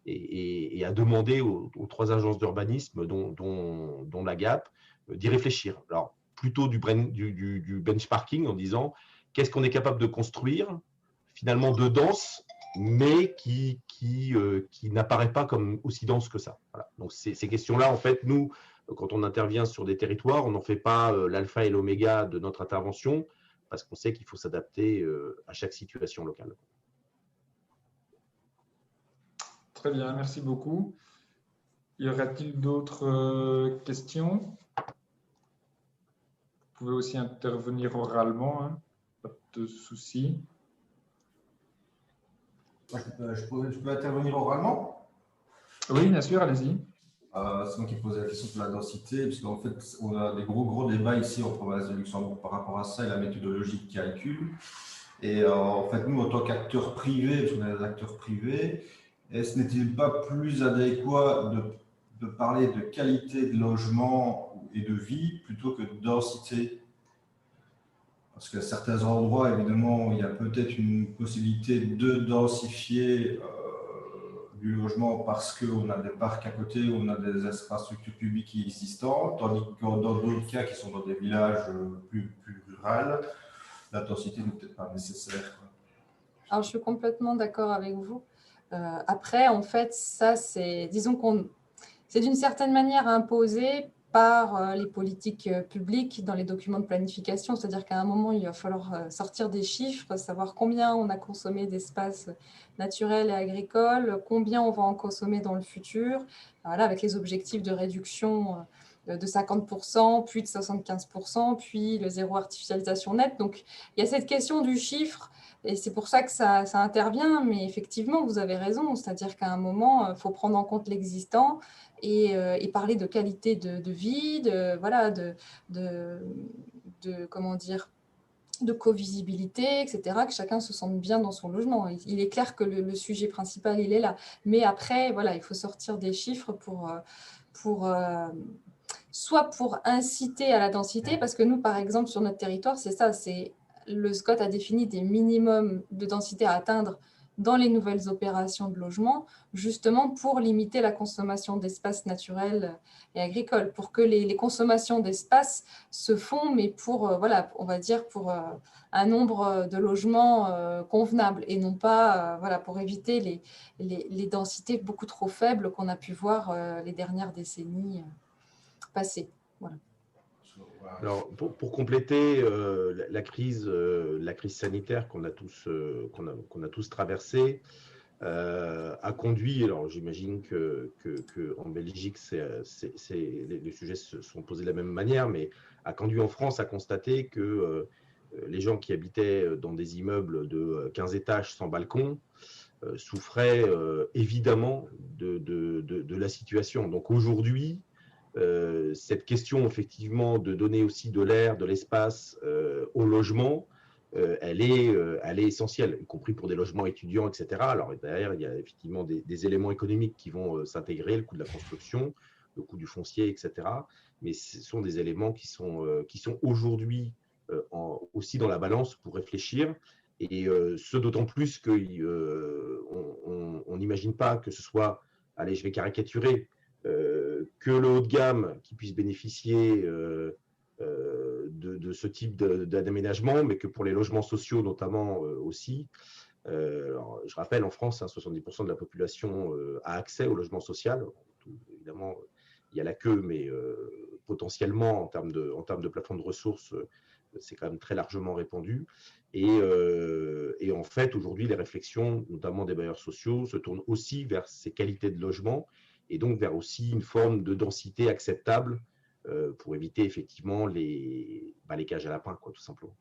et a demandé aux 3 agences d'urbanisme, dont la GAP, d'y réfléchir. Alors, plutôt du benchmarking en disant qu'est-ce qu'on est capable de construire, finalement de dense, mais qui n'apparaît pas comme aussi dense que ça. Voilà. Donc, ces questions-là, en fait, nous, quand on intervient sur des territoires, on n'en fait pas l'alpha et l'oméga de notre intervention, parce qu'on sait qu'il faut s'adapter à chaque situation locale. Très bien, merci beaucoup. Y aura-t-il d'autres questions? Vous pouvez aussi intervenir oralement, hein, pas de souci. Je peux intervenir oralement? Oui, bien sûr, allez-y. C'est moi qui posais la question de la densité, puisqu'en fait, on a des gros débats ici en province de Luxembourg par rapport à ça et la méthodologie de calcul. Et en fait, nous, en tant qu'acteurs privés, parce qu'on est des acteurs privés, est-ce n'est-il pas plus adéquat de parler de qualité de logement et de vie plutôt que de densité? Parce qu'à certains endroits, évidemment, il y a peut-être une possibilité de densifier du logement parce qu'on a des parcs à côté, on a des infrastructures publiques existantes, tandis que dans d'autres cas qui sont dans des villages plus ruraux, la densité n'est peut-être pas nécessaire. Alors, je suis complètement d'accord avec vous. Après, en fait, ça, disons c'est d'une certaine manière imposé par les politiques publiques dans les documents de planification. C'est-à-dire qu'à un moment, il va falloir sortir des chiffres, savoir combien on a consommé d'espaces naturels et agricoles, combien on va en consommer dans le futur, voilà, avec les objectifs de réduction de 50%, puis de 75%, puis le zéro artificialisation nette. Donc, il y a cette question du chiffre. Et c'est pour ça que ça intervient, mais effectivement, vous avez raison, c'est-à-dire qu'à un moment, il faut prendre en compte l'existant et parler de qualité de vie, comment dire, de co-visibilité, etc., que chacun se sente bien dans son logement. Il est clair que le sujet principal, il est là. Mais après, voilà, il faut sortir des chiffres soit pour inciter à la densité, parce que nous, par exemple, sur notre territoire, c'est ça, le SCOT a défini des minimums de densité à atteindre dans les nouvelles opérations de logement, justement pour limiter la consommation d'espaces naturels et agricoles, pour que les consommations d'espace se font, mais pour, voilà, on va dire pour un nombre de logements convenable, et non pas voilà, pour éviter les densités beaucoup trop faibles qu'on a pu voir les dernières décennies passées. Voilà. Alors, pour compléter, la crise sanitaire qu'on a tous traversée a conduit, alors j'imagine qu'en Belgique, les sujets se sont posés de la même manière, mais a conduit en France à constater que les gens qui habitaient dans des immeubles de 15 étages sans balcon souffraient évidemment de la situation. Donc aujourd'hui, cette question effectivement de donner aussi de l'air, de l'espace au logement, elle est essentielle, y compris pour des logements étudiants, etc. Alors derrière, il y a effectivement des éléments économiques qui vont s'intégrer, le coût de la construction, le coût du foncier, etc. Mais ce sont des éléments qui sont aujourd'hui aussi dans la balance pour réfléchir. Et ce d'autant plus qu'on n'imagine pas que ce soit, allez, je vais caricaturer, que le haut de gamme qui puisse bénéficier de ce type d'aménagement, mais que pour les logements sociaux notamment aussi. Alors, je rappelle, en France, 70% de la population a accès au logement social. Évidemment, il y a la queue, mais potentiellement, en termes de plafond de ressources, c'est quand même très largement répandu. Et en fait, aujourd'hui, les réflexions, notamment des bailleurs sociaux, se tournent aussi vers ces qualités de logement et donc vers aussi une forme de densité acceptable pour éviter effectivement les cages à lapins, quoi, tout simplement.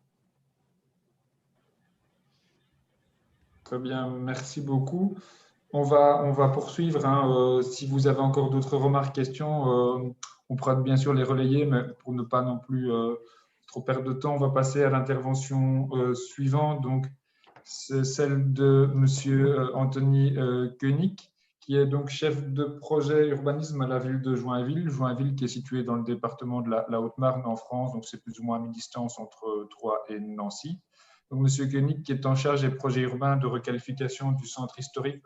Très bien, merci beaucoup. On va poursuivre. Hein. Si vous avez encore d'autres remarques, questions, on pourra bien sûr les relayer, mais pour ne pas non plus trop perdre de temps, on va passer à l'intervention suivante. Donc, c'est celle de Monsieur Anthony Koenig, qui est donc chef de projet urbanisme à la ville de Joinville. Joinville qui est située dans le département de la Haute-Marne en France, donc c'est plus ou moins à mi-distance entre Troyes et Nancy. Donc, Monsieur Koenig qui est en charge des projets urbains de requalification du centre historique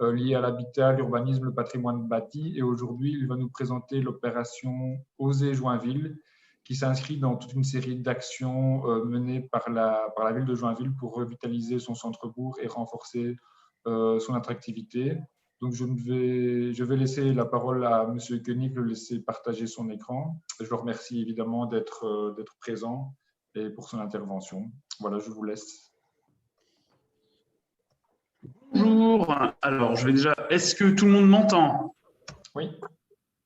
lié à l'habitat, l'urbanisme, le patrimoine bâti. Et aujourd'hui, il va nous présenter l'opération Oser Joinville, qui s'inscrit dans toute une série d'actions menées par la ville de Joinville pour revitaliser son centre-bourg et renforcer son attractivité. Donc, je vais laisser la parole à M. Koenig, le laisser partager son écran. Je le remercie évidemment d'être présent et pour son intervention. Voilà, je vous laisse. Bonjour. Alors, je vais déjà. Est-ce que tout le monde m'entend? Oui.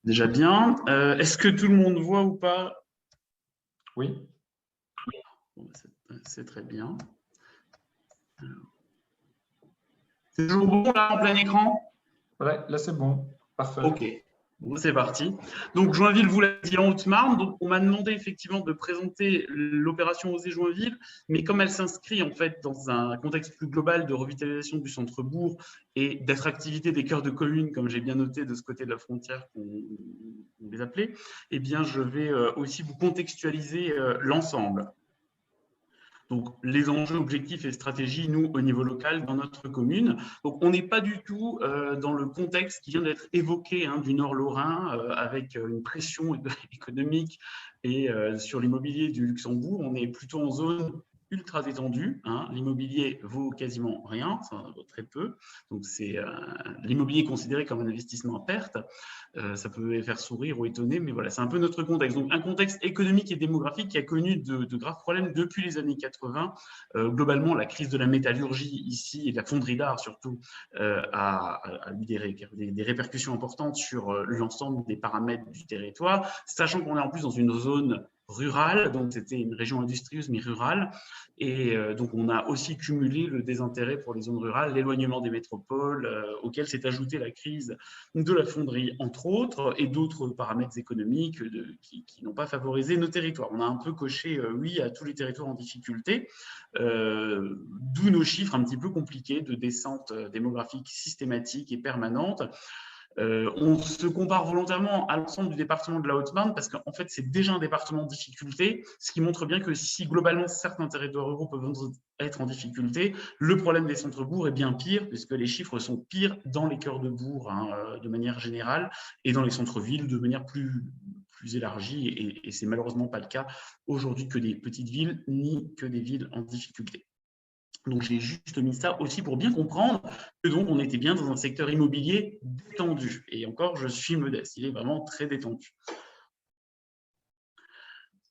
Déjà bien. Est-ce que tout le monde voit ou pas? Oui. Bon, c'est très bien. C'est toujours bon là en plein écran? Voilà, là c'est bon. Parfait. Ok. Bon, c'est parti. Donc, Joinville, vous l'avez dit, en Haute-Marne. Donc, on m'a demandé effectivement de présenter l'opération Oser Joinville, mais comme elle s'inscrit en fait dans un contexte plus global de revitalisation du centre-bourg et d'attractivité des cœurs de communes, comme j'ai bien noté de ce côté de la frontière qu'on les appelait, eh bien, je vais aussi vous contextualiser l'ensemble. Donc, les enjeux, objectifs et stratégies, nous, au niveau local, dans notre commune. Donc, on n'est pas du tout dans le contexte qui vient d'être évoqué du Nord Lorrain, avec une pression économique et sur l'immobilier du Luxembourg. On est plutôt en zone ultra détendue. L'immobilier vaut quasiment rien, ça vaut très peu. Donc, c'est l'immobilier considéré comme un investissement à perte. Ça peut faire sourire ou étonner, mais voilà, c'est un peu notre contexte. Donc, un contexte économique et démographique qui a connu de graves problèmes depuis les années 80. Globalement, la crise de la métallurgie ici, et de la fonderie d'art surtout, a eu des répercussions importantes sur l'ensemble des paramètres du territoire, sachant qu'on est en plus dans une zone rurale, donc c'était une région industrieuse mais rurale, et donc on a aussi cumulé le désintérêt pour les zones rurales, l'éloignement des métropoles, auquel s'est ajoutée la crise de la fonderie, entre autres, et d'autres paramètres économiques qui n'ont pas favorisé nos territoires. On a un peu coché oui à tous les territoires en difficulté, d'où nos chiffres un petit peu compliqués de descente démographique systématique et permanente. On se compare volontairement à l'ensemble du département de la Haute-Marne parce qu'en fait, c'est déjà un département en difficulté, ce qui montre bien que si globalement certains territoires ruraux peuvent être en difficulté, le problème des centres-bourgs est bien pire puisque les chiffres sont pires dans les cœurs de bourg de manière générale et dans les centres-villes de manière plus élargie et c'est malheureusement pas le cas aujourd'hui que des petites villes ni que des villes en difficulté. Donc, j'ai juste mis ça aussi pour bien comprendre que donc on était bien dans un secteur immobilier détendu. Et encore, je suis modeste, il est vraiment très détendu.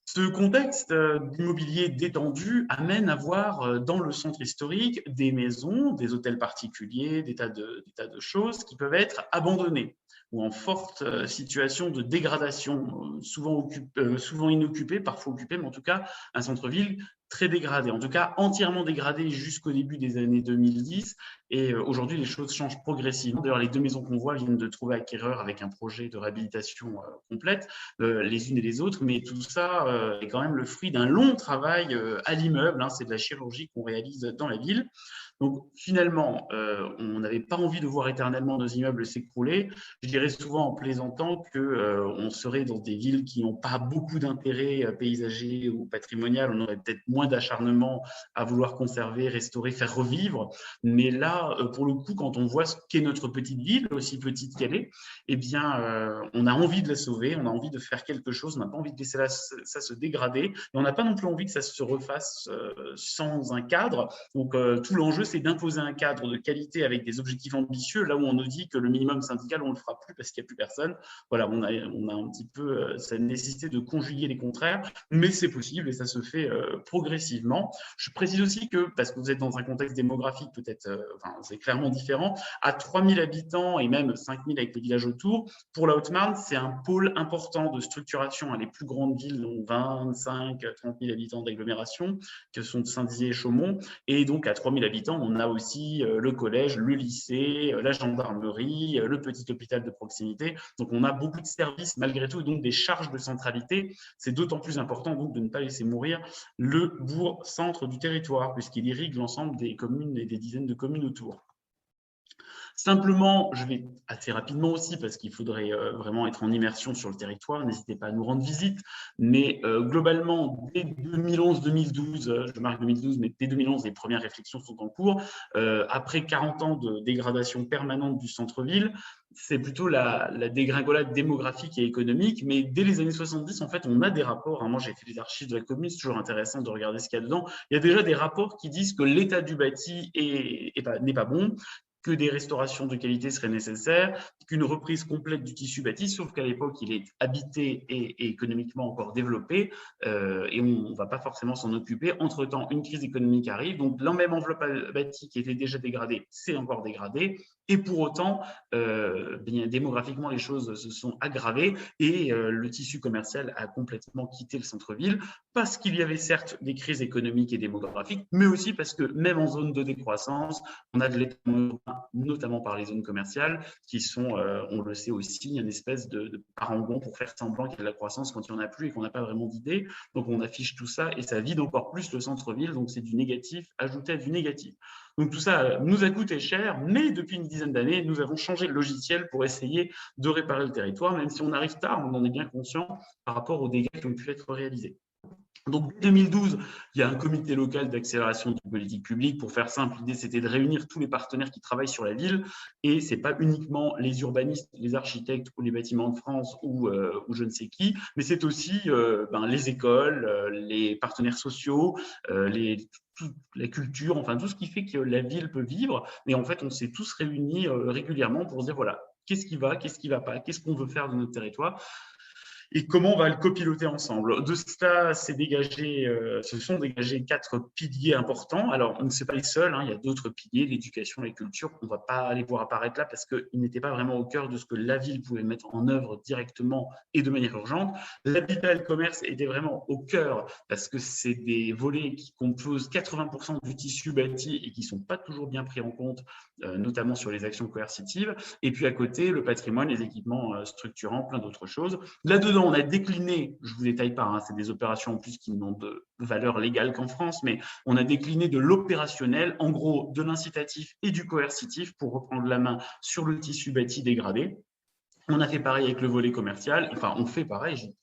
Ce contexte d'immobilier détendu amène à voir dans le centre historique des maisons, des hôtels particuliers, des tas de choses qui peuvent être abandonnées ou en forte situation de dégradation, souvent inoccupé, parfois occupé, mais en tout cas un centre-ville très dégradé, en tout cas entièrement dégradé jusqu'au début des années 2010. Et aujourd'hui, les choses changent progressivement. D'ailleurs, les deux maisons qu'on voit viennent de trouver acquéreur avec un projet de réhabilitation complète, les unes et les autres. Mais tout ça est quand même le fruit d'un long travail à l'immeuble. C'est de la chirurgie qu'on réalise dans la ville. Donc, finalement, on n'avait pas envie de voir éternellement nos immeubles s'écrouler. Je dirais souvent en plaisantant qu'on serait dans des villes qui n'ont pas beaucoup d'intérêt paysager ou patrimonial. On aurait peut-être moins d'acharnement à vouloir conserver, restaurer, faire revivre. Mais là, pour le coup, quand on voit ce qu'est notre petite ville, aussi petite qu'elle est, eh bien, on a envie de la sauver, on a envie de faire quelque chose, on n'a pas envie de laisser ça se dégrader. Et on n'a pas non plus envie que ça se refasse sans un cadre. Donc, tout l'enjeu, c'est d'imposer un cadre de qualité avec des objectifs ambitieux, là où on nous dit que le minimum syndical, on ne le fera plus parce qu'il n'y a plus personne. Voilà, on a un petit peu cette nécessité de conjuguer les contraires, mais c'est possible et ça se fait progressivement. Je précise aussi que, parce que vous êtes dans un contexte démographique peut-être, c'est clairement différent, à 3000 habitants et même 5000 avec les villages autour, pour la Haute-Marne, c'est un pôle important de structuration. Les plus grandes villes ont 25, 30 000 habitants d'agglomération, que sont Saint-Dizier et Chaumont, et donc à 3000 habitants, on a aussi le collège, le lycée, la gendarmerie, le petit hôpital de proximité. Donc, on a beaucoup de services malgré tout et donc des charges de centralité. C'est d'autant plus important donc de ne pas laisser mourir le bourg-centre du territoire puisqu'il irrigue l'ensemble des communes et des dizaines de communes autour. Simplement, je vais assez rapidement aussi parce qu'il faudrait vraiment être en immersion sur le territoire. N'hésitez pas à nous rendre visite. Mais globalement, dès 2011-2012, je marque 2012, mais dès 2011, les premières réflexions sont en cours. Après 40 ans de dégradation permanente du centre-ville, c'est plutôt la dégringolade démographique et économique. Mais dès les années 70, en fait, on a des rapports. Moi, j'ai fait les archives de la commune. C'est toujours intéressant de regarder ce qu'il y a dedans. Il y a déjà des rapports qui disent que l'état du bâti n'est pas bon, que des restaurations de qualité seraient nécessaires, qu'une reprise complète du tissu bâti, sauf qu'à l'époque, il est habité et économiquement encore développé, et on ne va pas forcément s'en occuper. Entre-temps, une crise économique arrive, donc la même enveloppe bâtie qui était déjà dégradée, c'est encore dégradé, et pour autant, bien, démographiquement, les choses se sont aggravées, et le tissu commercial a complètement quitté le centre-ville, parce qu'il y avait certes des crises économiques et démographiques, mais aussi parce que même en zone de décroissance, on a de l'étalement urbain, notamment par les zones commerciales, qui sont, on le sait aussi, une espèce de parangon pour faire semblant qu'il y a de la croissance quand il n'y en a plus et qu'on n'a pas vraiment d'idée. Donc, on affiche tout ça et ça vide encore plus le centre-ville. Donc, c'est du négatif ajouté à du négatif. Donc, tout ça nous a coûté cher, mais depuis une dizaine d'années, nous avons changé le logiciel pour essayer de réparer le territoire, même si on arrive tard, on en est bien conscient par rapport aux dégâts qui ont pu être réalisés. Donc, en 2012, il y a un comité local d'accélération de politique publique. Pour faire simple, l'idée, c'était de réunir tous les partenaires qui travaillent sur la ville. Et ce n'est pas uniquement les urbanistes, les architectes ou les bâtiments de France ou je ne sais qui, mais c'est aussi les écoles, les partenaires sociaux, la culture, enfin tout ce qui fait que la ville peut vivre. Et en fait, on s'est tous réunis régulièrement pour se dire, voilà, qu'est-ce qui va pas, qu'est-ce qu'on veut faire de notre territoire et comment on va le copiloter ensemble. De cela, se sont dégagés 4 piliers importants. Alors, on ne sait pas les seuls, il y a d'autres piliers, l'éducation, la culture, on ne va pas les voir apparaître là parce qu'ils n'étaient pas vraiment au cœur de ce que la ville pouvait mettre en œuvre directement et de manière urgente. L'habitat et le commerce étaient vraiment au cœur parce que c'est des volets qui composent 80% du tissu bâti et qui ne sont pas toujours bien pris en compte, notamment sur les actions coercitives. Et puis à côté, le patrimoine, les équipements structurants, plein d'autres choses. Là-dedans, on a décliné, je ne vous détaille pas, c'est des opérations en plus qui n'ont de valeur légale qu'en France, mais on a décliné de l'opérationnel, en gros de l'incitatif et du coercitif pour reprendre la main sur le tissu bâti dégradé. On a fait pareil avec le volet commercial, enfin on fait pareil,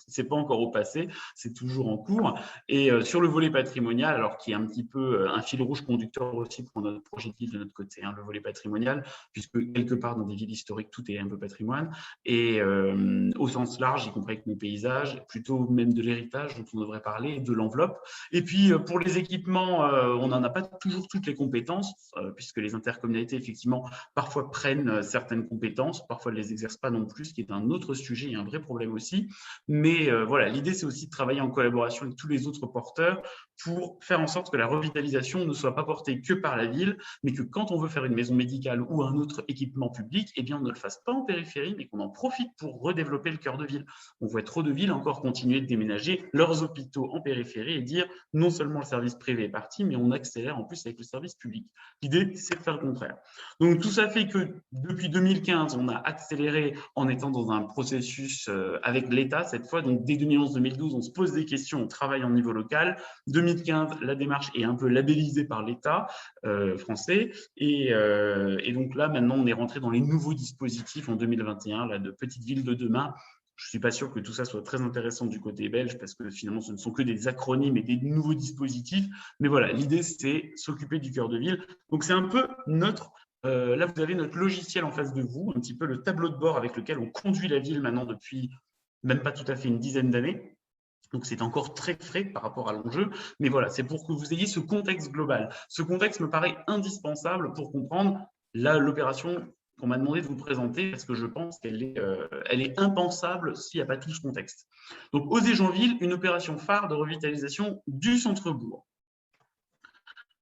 c'est pas encore au passé, c'est toujours en cours. Et sur le volet patrimonial, alors qui est un petit peu un fil rouge conducteur aussi pour notre projet de ville de notre côté, hein, le volet patrimonial, puisque quelque part dans des villes historiques, tout est un peu patrimoine, et au sens large, y compris avec nos paysages, plutôt même de l'héritage dont on devrait parler, de l'enveloppe. Et puis pour les équipements, on n'en a pas toujours toutes les compétences, puisque les intercommunalités, effectivement, parfois prennent certaines compétences, parfois ne les exercent pas non plus, ce qui est un autre sujet et un vrai problème aussi. Mais voilà, l'idée, c'est aussi de travailler en collaboration avec tous les autres porteurs pour faire en sorte que la revitalisation ne soit pas portée que par la ville, mais que quand on veut faire une maison médicale ou un autre équipement public, eh bien, on ne le fasse pas en périphérie, mais qu'on en profite pour redévelopper le cœur de ville. On voit trop de villes encore continuer de déménager leurs hôpitaux en périphérie et dire non seulement le service privé est parti, mais on accélère en plus avec le service public. L'idée, c'est de faire le contraire. Donc, tout ça fait que depuis 2015, on a accéléré en étant dans un processus avec l'État cette fois. Donc, dès 2011-2012, on se pose des questions, on travaille en niveau local. 2015, la démarche est un peu labellisée par l'État français. Et donc là, maintenant, on est rentré dans les nouveaux dispositifs en 2021, là, de Petites Villes de demain. Je ne suis pas sûr que tout ça soit très intéressant du côté belge parce que finalement, ce ne sont que des acronymes et des nouveaux dispositifs. Mais voilà, l'idée, c'est s'occuper du cœur de ville. Donc, c'est un peu notre… là, vous avez notre logiciel en face de vous, un petit peu le tableau de bord avec lequel on conduit la ville maintenant depuis même pas tout à fait une dizaine d'années. Donc, c'est encore très frais par rapport à l'enjeu. Mais voilà, c'est pour que vous ayez ce contexte global. Ce contexte me paraît indispensable pour comprendre l'opération qu'on m'a demandé de vous présenter parce que je pense qu'elle est impensable s'il n'y a pas tout ce contexte. Donc, Oser Joinville, une opération phare de revitalisation du centre-bourg.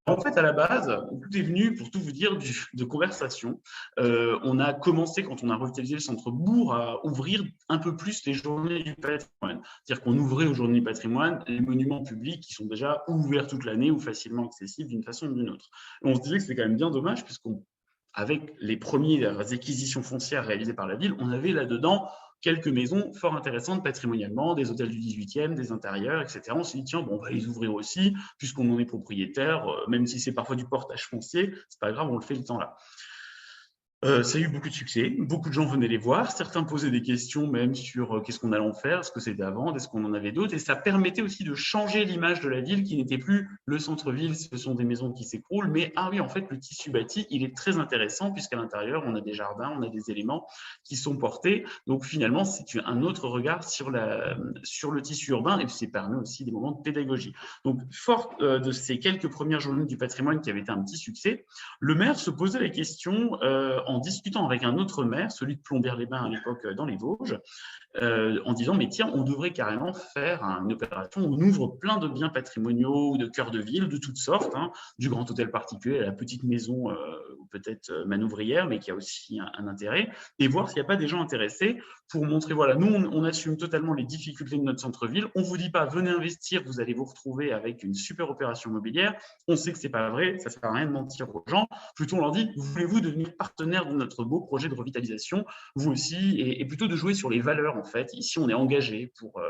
En fait, à la base, tout est venu, pour tout vous dire, de conversation. On a commencé, quand on a revitalisé le centre-bourg, à ouvrir un peu plus les journées du patrimoine. C'est-à-dire qu'on ouvrait aux journées du patrimoine les monuments publics qui sont déjà ouverts toute l'année ou facilement accessibles d'une façon ou d'une autre. Et on se disait que c'était quand même bien dommage, puisqu'avec les premières acquisitions foncières réalisées par la ville, on avait là-dedans quelques maisons fort intéressantes patrimonialement, des hôtels du 18e, des intérieurs, etc. On s'est dit, tiens, bon, on va les ouvrir aussi, puisqu'on en est propriétaire, même si c'est parfois du portage foncier, c'est pas grave, on le fait le temps là. Ça a eu beaucoup de succès, beaucoup de gens venaient les voir, certains posaient des questions même sur qu'est-ce qu'on allait en faire, est-ce que c'était avant, est-ce qu'on en avait d'autres, et ça permettait aussi de changer l'image de la ville qui n'était plus le centre-ville, ce sont des maisons qui s'écroulent, mais ah oui, en fait, le tissu bâti, il est très intéressant puisqu'à l'intérieur, on a des jardins, on a des éléments qui sont portés, donc finalement, c'est un autre regard sur le tissu urbain et ça permet aussi des moments de pédagogie. Donc, fort de ces quelques premières journées du patrimoine qui avaient été un petit succès, le maire se posait la question en discutant avec un autre maire, celui de Plombières-les-Bains à l'époque dans les Vosges, en disant mais tiens, on devrait carrément faire une opération où on ouvre plein de biens patrimoniaux ou de cœur de ville de toutes sortes, hein, du grand hôtel particulier à la petite maison peut-être manouvrière, mais qui a aussi un intérêt, et voir s'il n'y a pas des gens intéressés pour montrer, voilà, nous on assume totalement les difficultés de notre centre-ville, on ne vous dit pas venez investir, vous allez vous retrouver avec une super opération immobilière, on sait que ce n'est pas vrai, ça ne sert à rien de mentir aux gens, plutôt on leur dit voulez-vous devenir partenaire de notre beau projet de revitalisation, vous aussi, et plutôt de jouer sur les valeurs en fait. Ici on est engagé pour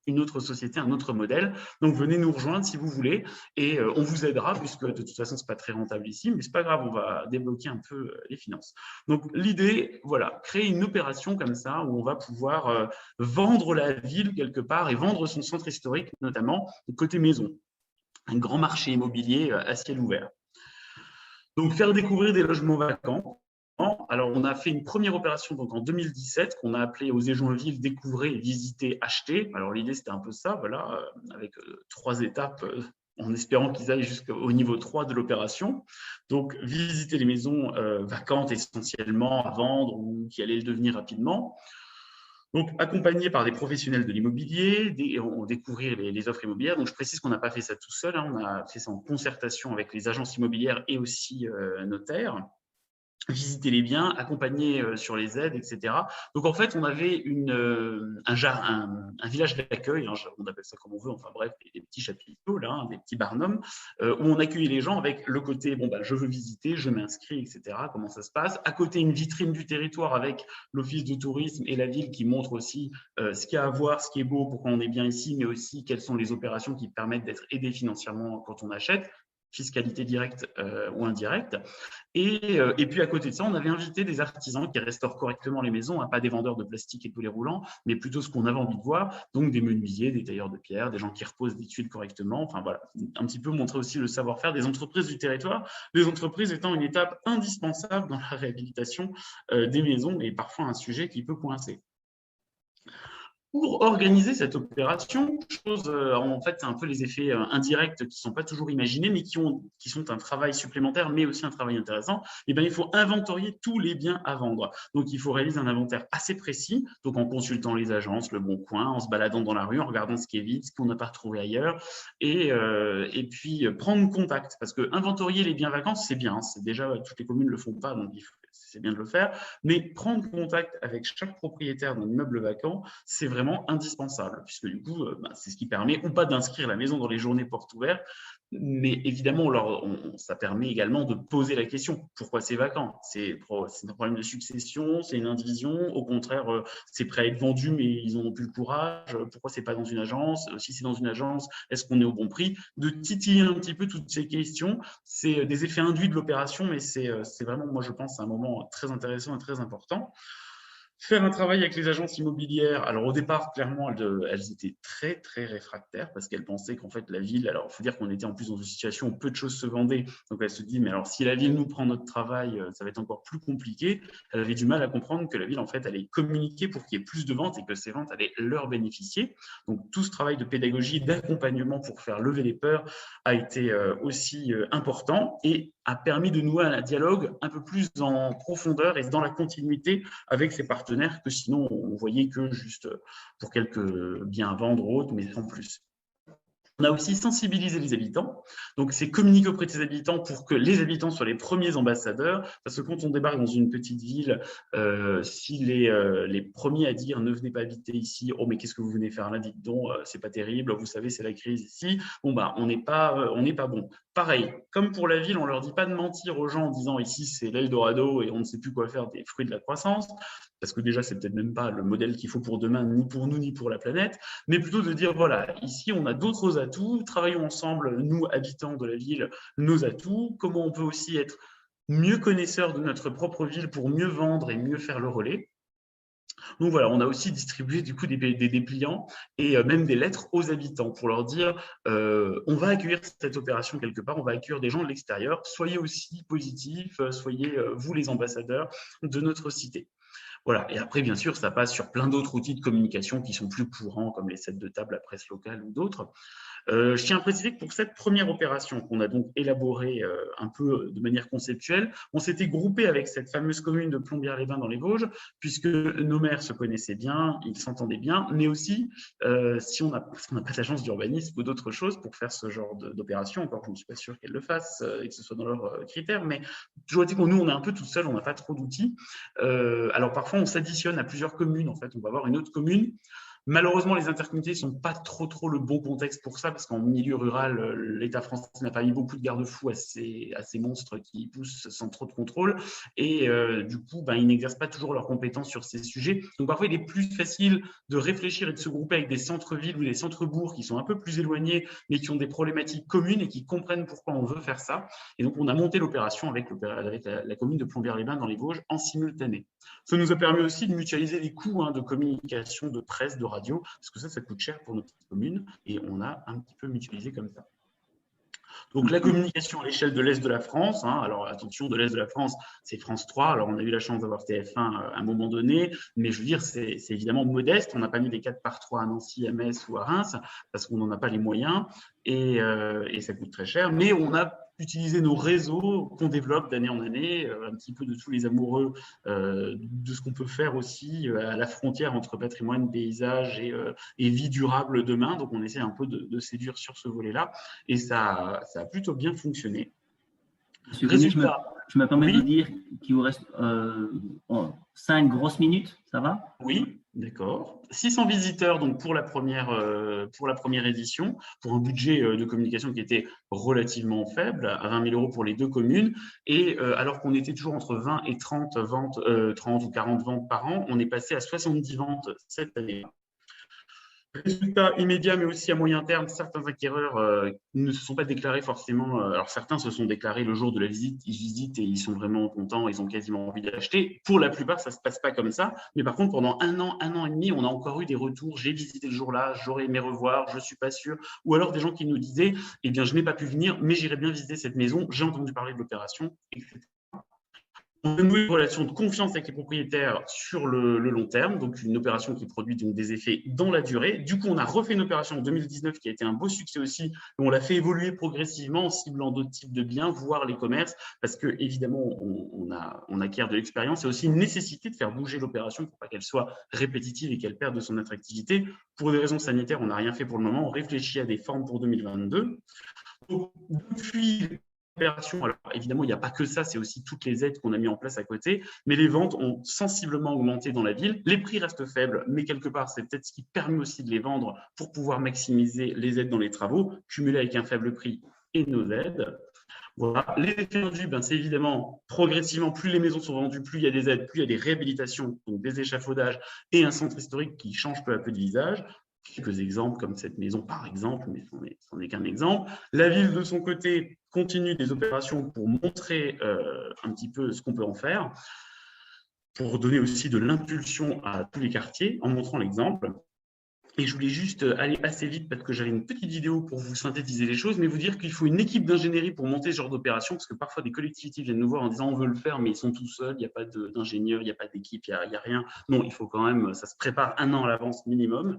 une autre société, un autre modèle, donc venez nous rejoindre si vous voulez et on vous aidera puisque de toute façon c'est pas très rentable ici, mais c'est pas grave, on va débloquer un peu les finances. Donc l'idée, voilà, créer une opération comme ça où on va pouvoir vendre la ville quelque part et vendre son centre historique notamment côté maison, un grand marché immobilier à ciel ouvert. Donc faire découvrir des logements vacants. Alors, on a fait une première opération donc, en 2017 qu'on a appelée Oser Joinville, découvrir, visiter, acheter. Alors, l'idée, c'était un peu ça, voilà, avec 3 étapes en espérant qu'ils aillent jusqu'au niveau 3 de l'opération. Donc, visiter les maisons vacantes essentiellement à vendre ou qui allaient le devenir rapidement. Donc, accompagné par des professionnels de l'immobilier, on découvrir les offres immobilières. Donc, je précise qu'on n'a pas fait ça tout seul, hein, on a fait ça en concertation avec les agences immobilières et aussi notaires. Visiter les biens, accompagner sur les aides, etc. Donc, en fait, on avait un village d'accueil, hein, on appelle ça comme on veut, enfin bref, des petits chapiteaux, là, hein, des petits barnums, où on accueillait les gens avec le côté, bon, bah, je veux visiter, je m'inscris, etc. Comment ça se passe. À côté, une vitrine du territoire avec l'office de tourisme et la ville qui montre aussi ce qu'il y a à voir, ce qui est beau, pourquoi on est bien ici, mais aussi quelles sont les opérations qui permettent d'être aidés financièrement quand on achète. fiscalité directe ou indirecte. Et puis à côté de ça, on avait invité des artisans qui restaurent correctement les maisons, pas des vendeurs de plastique et de boulets roulants, mais plutôt ce qu'on avait envie de voir, donc des menuisiers, des tailleurs de pierre, des gens qui reposent des tuiles correctement, enfin voilà, un petit peu montrer aussi le savoir-faire des entreprises du territoire, les entreprises étant une étape indispensable dans la réhabilitation des maisons et parfois un sujet qui peut coincer. Pour organiser cette opération, en fait, c'est un peu les effets indirects qui ne sont pas toujours imaginés, mais qui sont un travail supplémentaire, mais aussi un travail intéressant. Et bien, il faut inventorier tous les biens à vendre. Donc, il faut réaliser un inventaire assez précis, donc en consultant les agences, le Bon Coin, en se baladant dans la rue, en regardant ce qui est vide, ce qu'on n'a pas retrouvé ailleurs, et puis prendre contact, parce que inventorier les biens vacants, c'est bien. C'est déjà, toutes les communes ne le font pas, donc c'est bien de le faire, mais prendre contact avec chaque propriétaire d'un immeuble vacant, c'est vraiment indispensable, puisque du coup, c'est ce qui permet, ou pas d'inscrire la maison dans les journées portes ouvertes, mais évidemment, ça permet également de poser la question, pourquoi c'est vacant? C'est un problème de succession, c'est une indivision, au contraire, c'est prêt à être vendu, mais ils n'ont plus le courage, pourquoi c'est pas dans une agence? Si c'est dans une agence, est-ce qu'on est au bon prix? De titiller un petit peu toutes ces questions, c'est des effets induits de l'opération, mais c'est vraiment, moi je pense, un moment très intéressant et très important. Faire un travail avec les agences immobilières. Alors au départ, clairement, elles étaient très, très réfractaires parce qu'elles pensaient qu'en fait la ville, alors il faut dire qu'on était en plus dans une situation où peu de choses se vendaient, donc elles se disent, mais alors si la ville nous prend notre travail, ça va être encore plus compliqué. Elles avaient du mal à comprendre que la ville, en fait, allait communiquer pour qu'il y ait plus de ventes et que ces ventes allaient leur bénéficier. Donc tout ce travail de pédagogie, d'accompagnement pour faire lever les peurs a été aussi important et a permis de nouer un dialogue un peu plus en profondeur et dans la continuité avec ses partenaires que sinon on voyait que juste pour quelques biens à vendre ou autres, mais sans plus. On a aussi sensibilisé les habitants, donc c'est communiquer auprès des habitants pour que les habitants soient les premiers ambassadeurs, parce que quand on débarque dans une petite ville, si les premiers à dire ne venez pas habiter ici, oh mais qu'est-ce que vous venez faire là, dites donc, c'est pas terrible, vous savez c'est la crise ici, bon bah on n'est pas bon. Pareil, comme pour la ville, on leur dit pas de mentir aux gens en disant ici c'est l'Eldorado et on ne sait plus quoi faire des fruits de la croissance, parce que déjà c'est peut-être même pas le modèle qu'il faut pour demain, ni pour nous ni pour la planète, mais plutôt de dire voilà, ici on a d'autres atouts, travaillons ensemble, nous habitants de la ville, nos atouts, comment on peut aussi être mieux connaisseurs de notre propre ville pour mieux vendre et mieux faire le relais. Donc voilà, on a aussi distribué du coup des dépliants et même des lettres aux habitants pour leur dire on va accueillir cette opération quelque part, on va accueillir des gens de l'extérieur, soyez aussi positifs, soyez vous les ambassadeurs de notre cité. Voilà. Et après, bien sûr, ça passe sur plein d'autres outils de communication qui sont plus courants, comme les sets de table à presse locale ou d'autres. Je tiens à préciser que pour cette première opération qu'on a donc élaborée un peu de manière conceptuelle, on s'était groupé avec cette fameuse commune de Plombières-les-Bains dans les Vosges, puisque nos maires se connaissaient bien, ils s'entendaient bien, mais aussi si on n'a pas d'agence d'urbanisme ou d'autres choses pour faire ce genre d'opération, encore je ne suis pas sûr qu'elles le fassent et que ce soit dans leurs critères, mais je dois dire que nous, on est un peu tout seul, on n'a pas trop d'outils. Alors parfois, on s'additionne à plusieurs communes, en fait, on va avoir une autre commune. Malheureusement, les intercommunalités ne sont pas trop le bon contexte pour ça, parce qu'en milieu rural, l'État français n'a pas mis beaucoup de garde-fous à ces monstres qui poussent sans trop de contrôle, et du coup, ils n'exercent pas toujours leurs compétences sur ces sujets. Donc parfois, il est plus facile de réfléchir et de se grouper avec des centres-villes ou des centres-bourgs qui sont un peu plus éloignés, mais qui ont des problématiques communes et qui comprennent pourquoi on veut faire ça. Et donc, on a monté l'opération avec la commune de Plombières-les-Bains dans les Vosges en simultané. Ça nous a permis aussi de mutualiser les coûts de communication, de presse, de radio, parce que ça coûte cher pour nos petites communes, et on a un petit peu mutualisé comme ça. Donc la communication à l'échelle de l'Est de la France, alors attention, de l'Est de la France, c'est France 3, alors on a eu la chance d'avoir TF1 à un moment donné, mais je veux dire, c'est évidemment modeste, on n'a pas mis des 4x3 à Nancy, à Metz ou à Reims, parce qu'on n'en a pas les moyens, et ça coûte très cher, mais on a utilisé nos réseaux qu'on développe d'année en année, un petit peu de tous les amoureux de ce qu'on peut faire aussi à la frontière entre patrimoine, paysage et vie durable demain. Donc, on essaie un peu de séduire sur ce volet-là et ça a plutôt bien fonctionné. Monsieur Bonnet, je me permets de dire qu'il vous reste 5 grosses minutes, ça va? Oui, d'accord. 600 visiteurs donc pour la première édition, pour un budget de communication qui était relativement faible, à 20 000 € pour les 2 communes. Et alors qu'on était toujours entre 20 et 30 ventes, 30 ou 40 ventes par an, on est passé à 70 ventes cette année. Résultat immédiat, mais aussi à moyen terme, certains acquéreurs ne se sont pas déclarés forcément. Alors, certains se sont déclarés le jour de la visite, ils visitent et ils sont vraiment contents, ils ont quasiment envie d'acheter. Pour la plupart, ça ne se passe pas comme ça. Mais par contre, pendant un an et demi, on a encore eu des retours. J'ai visité le jour-là, j'aurais aimé revoir, je ne suis pas sûr. Ou alors des gens qui nous disaient, eh bien, je n'ai pas pu venir, mais j'irai bien visiter cette maison, j'ai entendu parler de l'opération, etc. On a noué une relation de confiance avec les propriétaires sur le long terme, donc une opération qui produit donc des effets dans la durée. Du coup, on a refait une opération en 2019 qui a été un beau succès aussi, et on l'a fait évoluer progressivement en ciblant d'autres types de biens, voire les commerces, parce que évidemment, on acquiert de l'expérience. C'est aussi une nécessité de faire bouger l'opération pour pas qu'elle soit répétitive et qu'elle perde de son attractivité. Pour des raisons sanitaires, on n'a rien fait pour le moment. On réfléchit à des formes pour 2022. Donc, depuis opération. Alors évidemment, il n'y a pas que ça, c'est aussi toutes les aides qu'on a mis en place à côté, mais les ventes ont sensiblement augmenté dans la ville. Les prix restent faibles, mais quelque part, c'est peut-être ce qui permet aussi de les vendre pour pouvoir maximiser les aides dans les travaux, cumulées avec un faible prix et nos aides. Voilà. Les effets indus, c'est évidemment progressivement, plus les maisons sont vendues, plus il y a des aides, plus il y a des réhabilitations, donc des échafaudages et un centre historique qui change peu à peu de visage. Quelques exemples comme cette maison par exemple, mais ce n'est qu'un exemple. La ville de son côté continue des opérations pour montrer un petit peu ce qu'on peut en faire, pour donner aussi de l'impulsion à tous les quartiers en montrant l'exemple. Et je voulais juste aller assez vite parce que j'avais une petite vidéo pour vous synthétiser les choses, mais vous dire qu'il faut une équipe d'ingénierie pour monter ce genre d'opération, parce que parfois des collectivités viennent nous voir en disant on veut le faire, mais ils sont tout seuls, il n'y a pas d'ingénieur, il n'y a pas d'équipe, il n'y a rien. Non, il faut quand même, ça se prépare un an à l'avance minimum.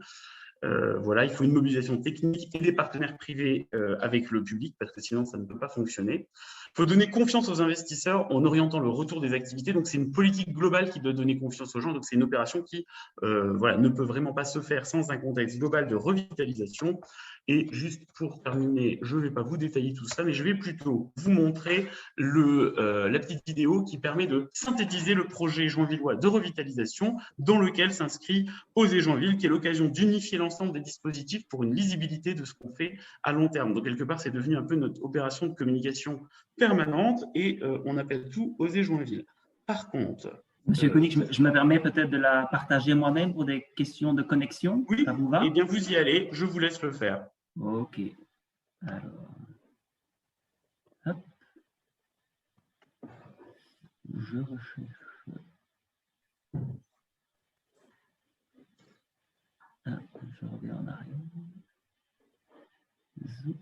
Voilà, il faut une mobilisation technique et des partenaires privés avec le public, parce que sinon ça ne peut pas fonctionner. Il faut donner confiance aux investisseurs en orientant le retour des activités. Donc c'est une politique globale qui doit donner confiance aux gens. Donc c'est une opération qui ne peut vraiment pas se faire sans un contexte global de revitalisation. Et juste pour terminer, je ne vais pas vous détailler tout ça, mais je vais plutôt vous montrer la petite vidéo qui permet de synthétiser le projet joinvillois de revitalisation dans lequel s'inscrit Oser Joinville, qui est l'occasion d'unifier l'ensemble des dispositifs pour une lisibilité de ce qu'on fait à long terme. Donc quelque part, c'est devenu un peu notre opération de communication permanente et on appelle tout Oser Joinville. Par contre… Monsieur Koenig, je me permets peut-être de la partager moi-même pour des questions de connexion. Oui, ça vous va? Eh bien vous y allez, je vous laisse le faire. Ok. Alors, hop. Je recherche. Hop, je reviens en arrière. Zoup.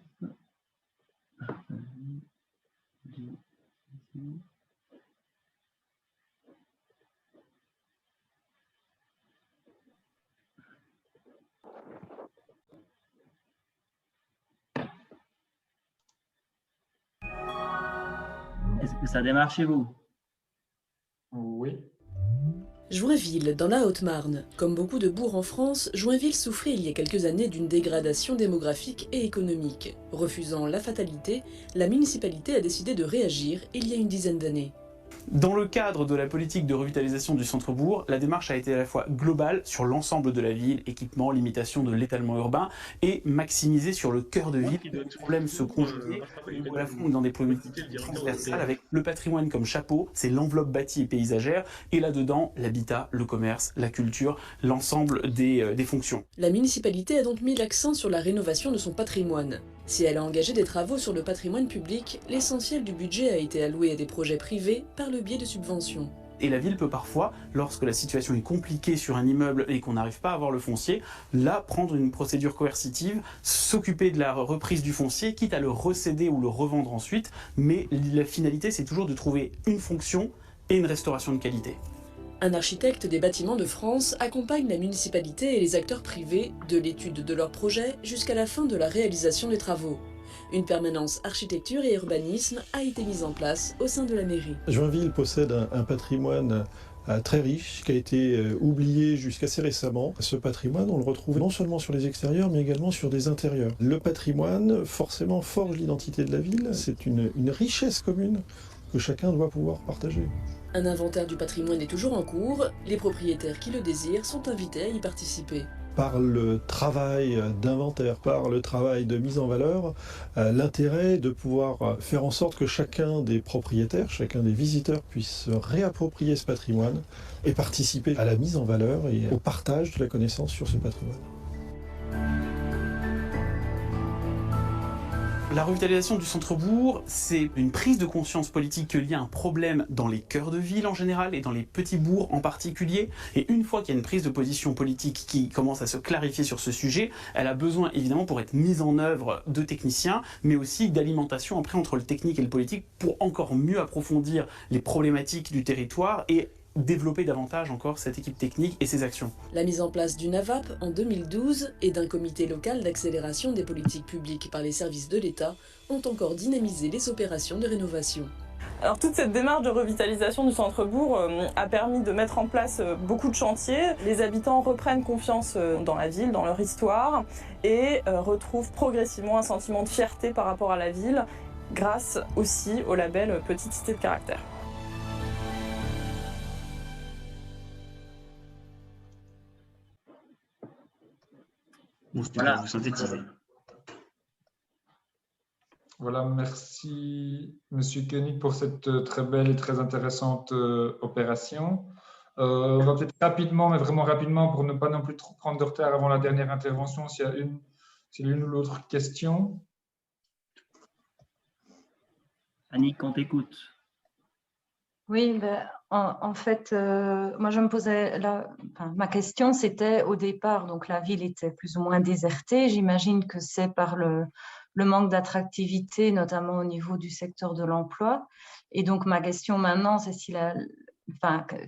Est-ce que ça démarre chez vous? Oui. Joinville, dans la Haute-Marne. Comme beaucoup de bourgs en France, Joinville souffrait il y a quelques années d'une dégradation démographique et économique. Refusant la fatalité, la municipalité a décidé de réagir il y a une dizaine d'années. Dans le cadre de la politique de revitalisation du centre-bourg, la démarche a été à la fois globale sur l'ensemble de la ville, équipement, limitation de l'étalement urbain, et maximisée sur le cœur de ville. Les problèmes se conjuguent à la fois dans des politiques transversales avec le patrimoine comme chapeau, c'est l'enveloppe bâtie et paysagère, et là-dedans, l'habitat, le commerce, la culture, l'ensemble des fonctions. La municipalité a donc mis l'accent sur la rénovation de son patrimoine. Si elle a engagé des travaux sur le patrimoine public, l'essentiel du budget a été alloué à des projets privés par le biais de subventions. Et la ville peut parfois, lorsque la situation est compliquée sur un immeuble et qu'on n'arrive pas à avoir le foncier, là prendre une procédure coercitive, s'occuper de la reprise du foncier, quitte à le recéder ou le revendre ensuite, mais la finalité c'est toujours de trouver une fonction et une restauration de qualité. Un architecte des bâtiments de France accompagne la municipalité et les acteurs privés de l'étude de leurs projets jusqu'à la fin de la réalisation des travaux. Une permanence architecture et urbanisme a été mise en place au sein de la mairie. Joinville possède un patrimoine très riche, qui a été oublié jusqu'assez récemment. Ce patrimoine, on le retrouve non seulement sur les extérieurs, mais également sur des intérieurs. Le patrimoine, forcément, forge l'identité de la ville. C'est une richesse commune que chacun doit pouvoir partager. Un inventaire du patrimoine est toujours en cours. Les propriétaires qui le désirent sont invités à y participer. Par le travail d'inventaire, par le travail de mise en valeur, l'intérêt de pouvoir faire en sorte que chacun des propriétaires, chacun des visiteurs puisse se réapproprier ce patrimoine et participer à la mise en valeur et au partage de la connaissance sur ce patrimoine. La revitalisation du centre-bourg, c'est une prise de conscience politique qu'il y a un problème dans les cœurs de ville en général et dans les petits bourgs en particulier. Et une fois qu'il y a une prise de position politique qui commence à se clarifier sur ce sujet, elle a besoin évidemment pour être mise en œuvre de techniciens, mais aussi d'alimentation après entre le technique et le politique pour encore mieux approfondir les problématiques du territoire et développer davantage encore cette équipe technique et ses actions. La mise en place du NAVAP en 2012 et d'un comité local d'accélération des politiques publiques par les services de l'État ont encore dynamisé les opérations de rénovation. Alors toute cette démarche de revitalisation du centre-bourg a permis de mettre en place beaucoup de chantiers. Les habitants reprennent confiance dans la ville, dans leur histoire et retrouvent progressivement un sentiment de fierté par rapport à la ville grâce aussi au label Petite Cité de Caractère. Voilà, vous synthétisez. Voilà, merci Monsieur Koenig pour cette très belle et très intéressante opération. On va peut-être rapidement, mais vraiment rapidement, pour ne pas non plus trop prendre de retard avant la dernière intervention, s'il y a l'une ou l'autre question. Annick, on t'écoute. Oui, en fait, moi je me posais, ma question c'était au départ, donc la ville était plus ou moins désertée, j'imagine que c'est par le manque d'attractivité, notamment au niveau du secteur de l'emploi. Et donc ma question maintenant, c'est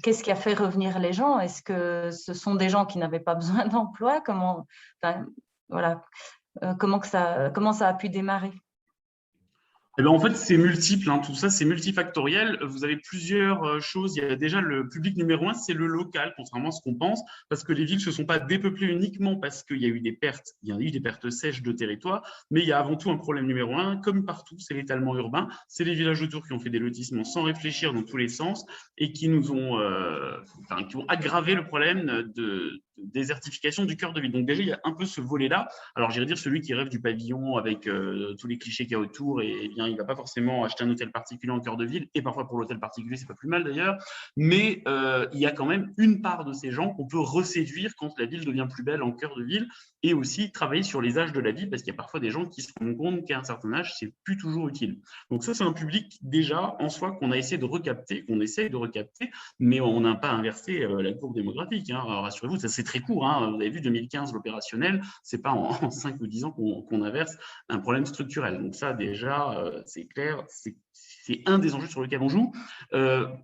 qu'est-ce qui a fait revenir les gens? Est-ce que ce sont des gens qui n'avaient pas besoin d'emploi? Comment ça a pu démarrer? Eh ben, en fait, c'est multiple, hein, tout ça, c'est multifactoriel. Vous avez plusieurs choses. Il y a déjà le public numéro 1, c'est le local, contrairement à ce qu'on pense, parce que les villes ne se sont pas dépeuplées uniquement parce qu'il y a eu des pertes, il y a eu des pertes sèches de territoire, mais il y a avant tout un problème numéro 1, comme partout, c'est l'étalement urbain, c'est les villages autour qui ont fait des lotissements sans réfléchir dans tous les sens et qui nous ont, qui ont aggravé le problème de désertification du cœur de ville. Donc déjà, il y a un peu ce volet-là. Alors, j'irais dire celui qui rêve du pavillon avec tous les clichés qu'il y a autour, et bien, il ne va pas forcément acheter un hôtel particulier en cœur de ville, et parfois pour l'hôtel particulier, c'est pas plus mal d'ailleurs, mais il y a quand même une part de ces gens qu'on peut reséduire quand la ville devient plus belle en cœur de ville, et aussi travailler sur les âges de la vie, parce qu'il y a parfois des gens qui se rendent compte qu'à un certain âge, c'est plus toujours utile. Donc ça, c'est un public déjà en soi qu'on a essayé de recapter, qu'on essaye de recapter, mais on n'a pas inversé la courbe démographique, hein. Rassurez-vous, ça c'est très court, hein. Vous avez vu 2015, l'opérationnel, c'est pas en 5 ou 10 ans qu'on inverse un problème structurel. Donc ça déjà, c'est clair, c'est un des enjeux sur lesquels on joue.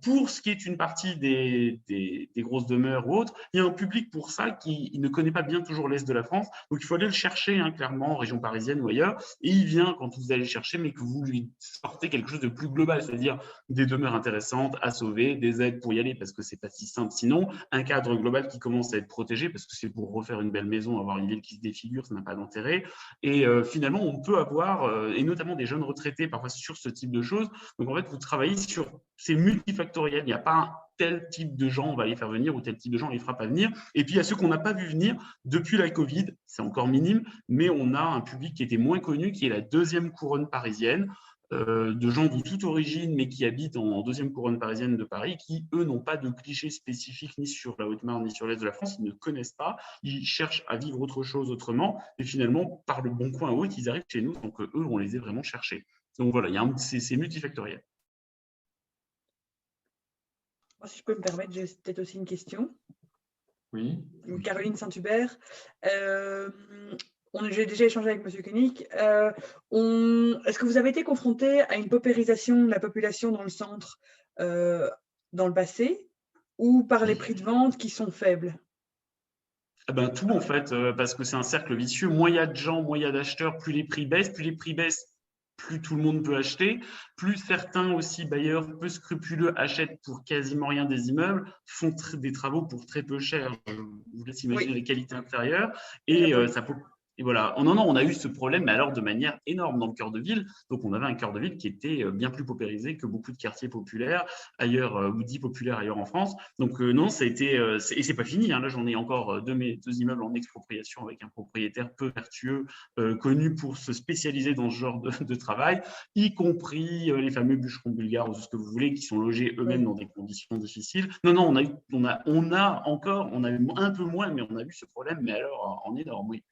Pour ce qui est une partie des grosses demeures ou autres, il y a un public pour ça qui ne connaît pas bien toujours l'Est de la France, donc il faut aller le chercher, hein, clairement, en région parisienne ou ailleurs, et il vient quand vous allez le chercher, mais que vous lui sortez quelque chose de plus global, c'est-à-dire des demeures intéressantes à sauver, des aides pour y aller, parce que c'est pas si simple sinon, un cadre global qui commence à être protégé, parce que c'est pour refaire une belle maison, avoir une ville qui se défigure, ça n'a pas d'intérêt, et finalement, on peut avoir, et notamment des jeunes retraités, parfois sur ce type de choses. Donc, en fait, vous travaillez sur ces multifactoriels. Il n'y a pas un tel type de gens, on va les faire venir, ou tel type de gens, on les fera pas venir. Et puis, il y a ceux qu'on n'a pas vu venir depuis la Covid, c'est encore minime, mais on a un public qui était moins connu, qui est la deuxième couronne parisienne, de gens de toute origine, mais qui habitent en deuxième couronne parisienne de Paris, qui, eux, n'ont pas de clichés spécifiques ni sur la Haute-Marne, ni sur l'Est de la France, ils ne connaissent pas, ils cherchent à vivre autre chose autrement, et finalement, par le bon coin ou autre, ils arrivent chez nous, donc eux, on les a vraiment cherchés. Donc voilà, c'est multifactoriel. Si je peux me permettre, j'ai peut-être aussi une question. Oui. Caroline Saint-Hubert. J'ai déjà échangé avec M. Koenig. Est-ce que vous avez été confronté à une paupérisation de la population dans le centre dans le passé, ou par les prix de vente qui sont faibles? Tout en fait, parce que c'est un cercle vicieux. Moins il y a de gens, moins il y a d'acheteurs, plus les prix baissent, plus tout le monde peut acheter, plus certains aussi bailleurs peu scrupuleux achètent pour quasiment rien des immeubles, font des travaux pour très peu cher. Je vous laisse imaginer les qualités intérieures, et ça peut... Et voilà, on a eu ce problème, mais alors de manière énorme dans le cœur de ville. Donc, on avait un cœur de ville qui était bien plus paupérisé que beaucoup de quartiers populaires ailleurs, ou dits populaires ailleurs en France. Donc, non, ça a été, et c'est pas fini, hein. Là, j'en ai encore deux immeubles en expropriation avec un propriétaire peu vertueux, connu pour se spécialiser dans ce genre de travail, y compris les fameux bûcherons bulgares ou ce que vous voulez, qui sont logés eux-mêmes dans des conditions difficiles. Non, on a eu un peu moins, mais on a eu ce problème, mais alors en énorme, oui.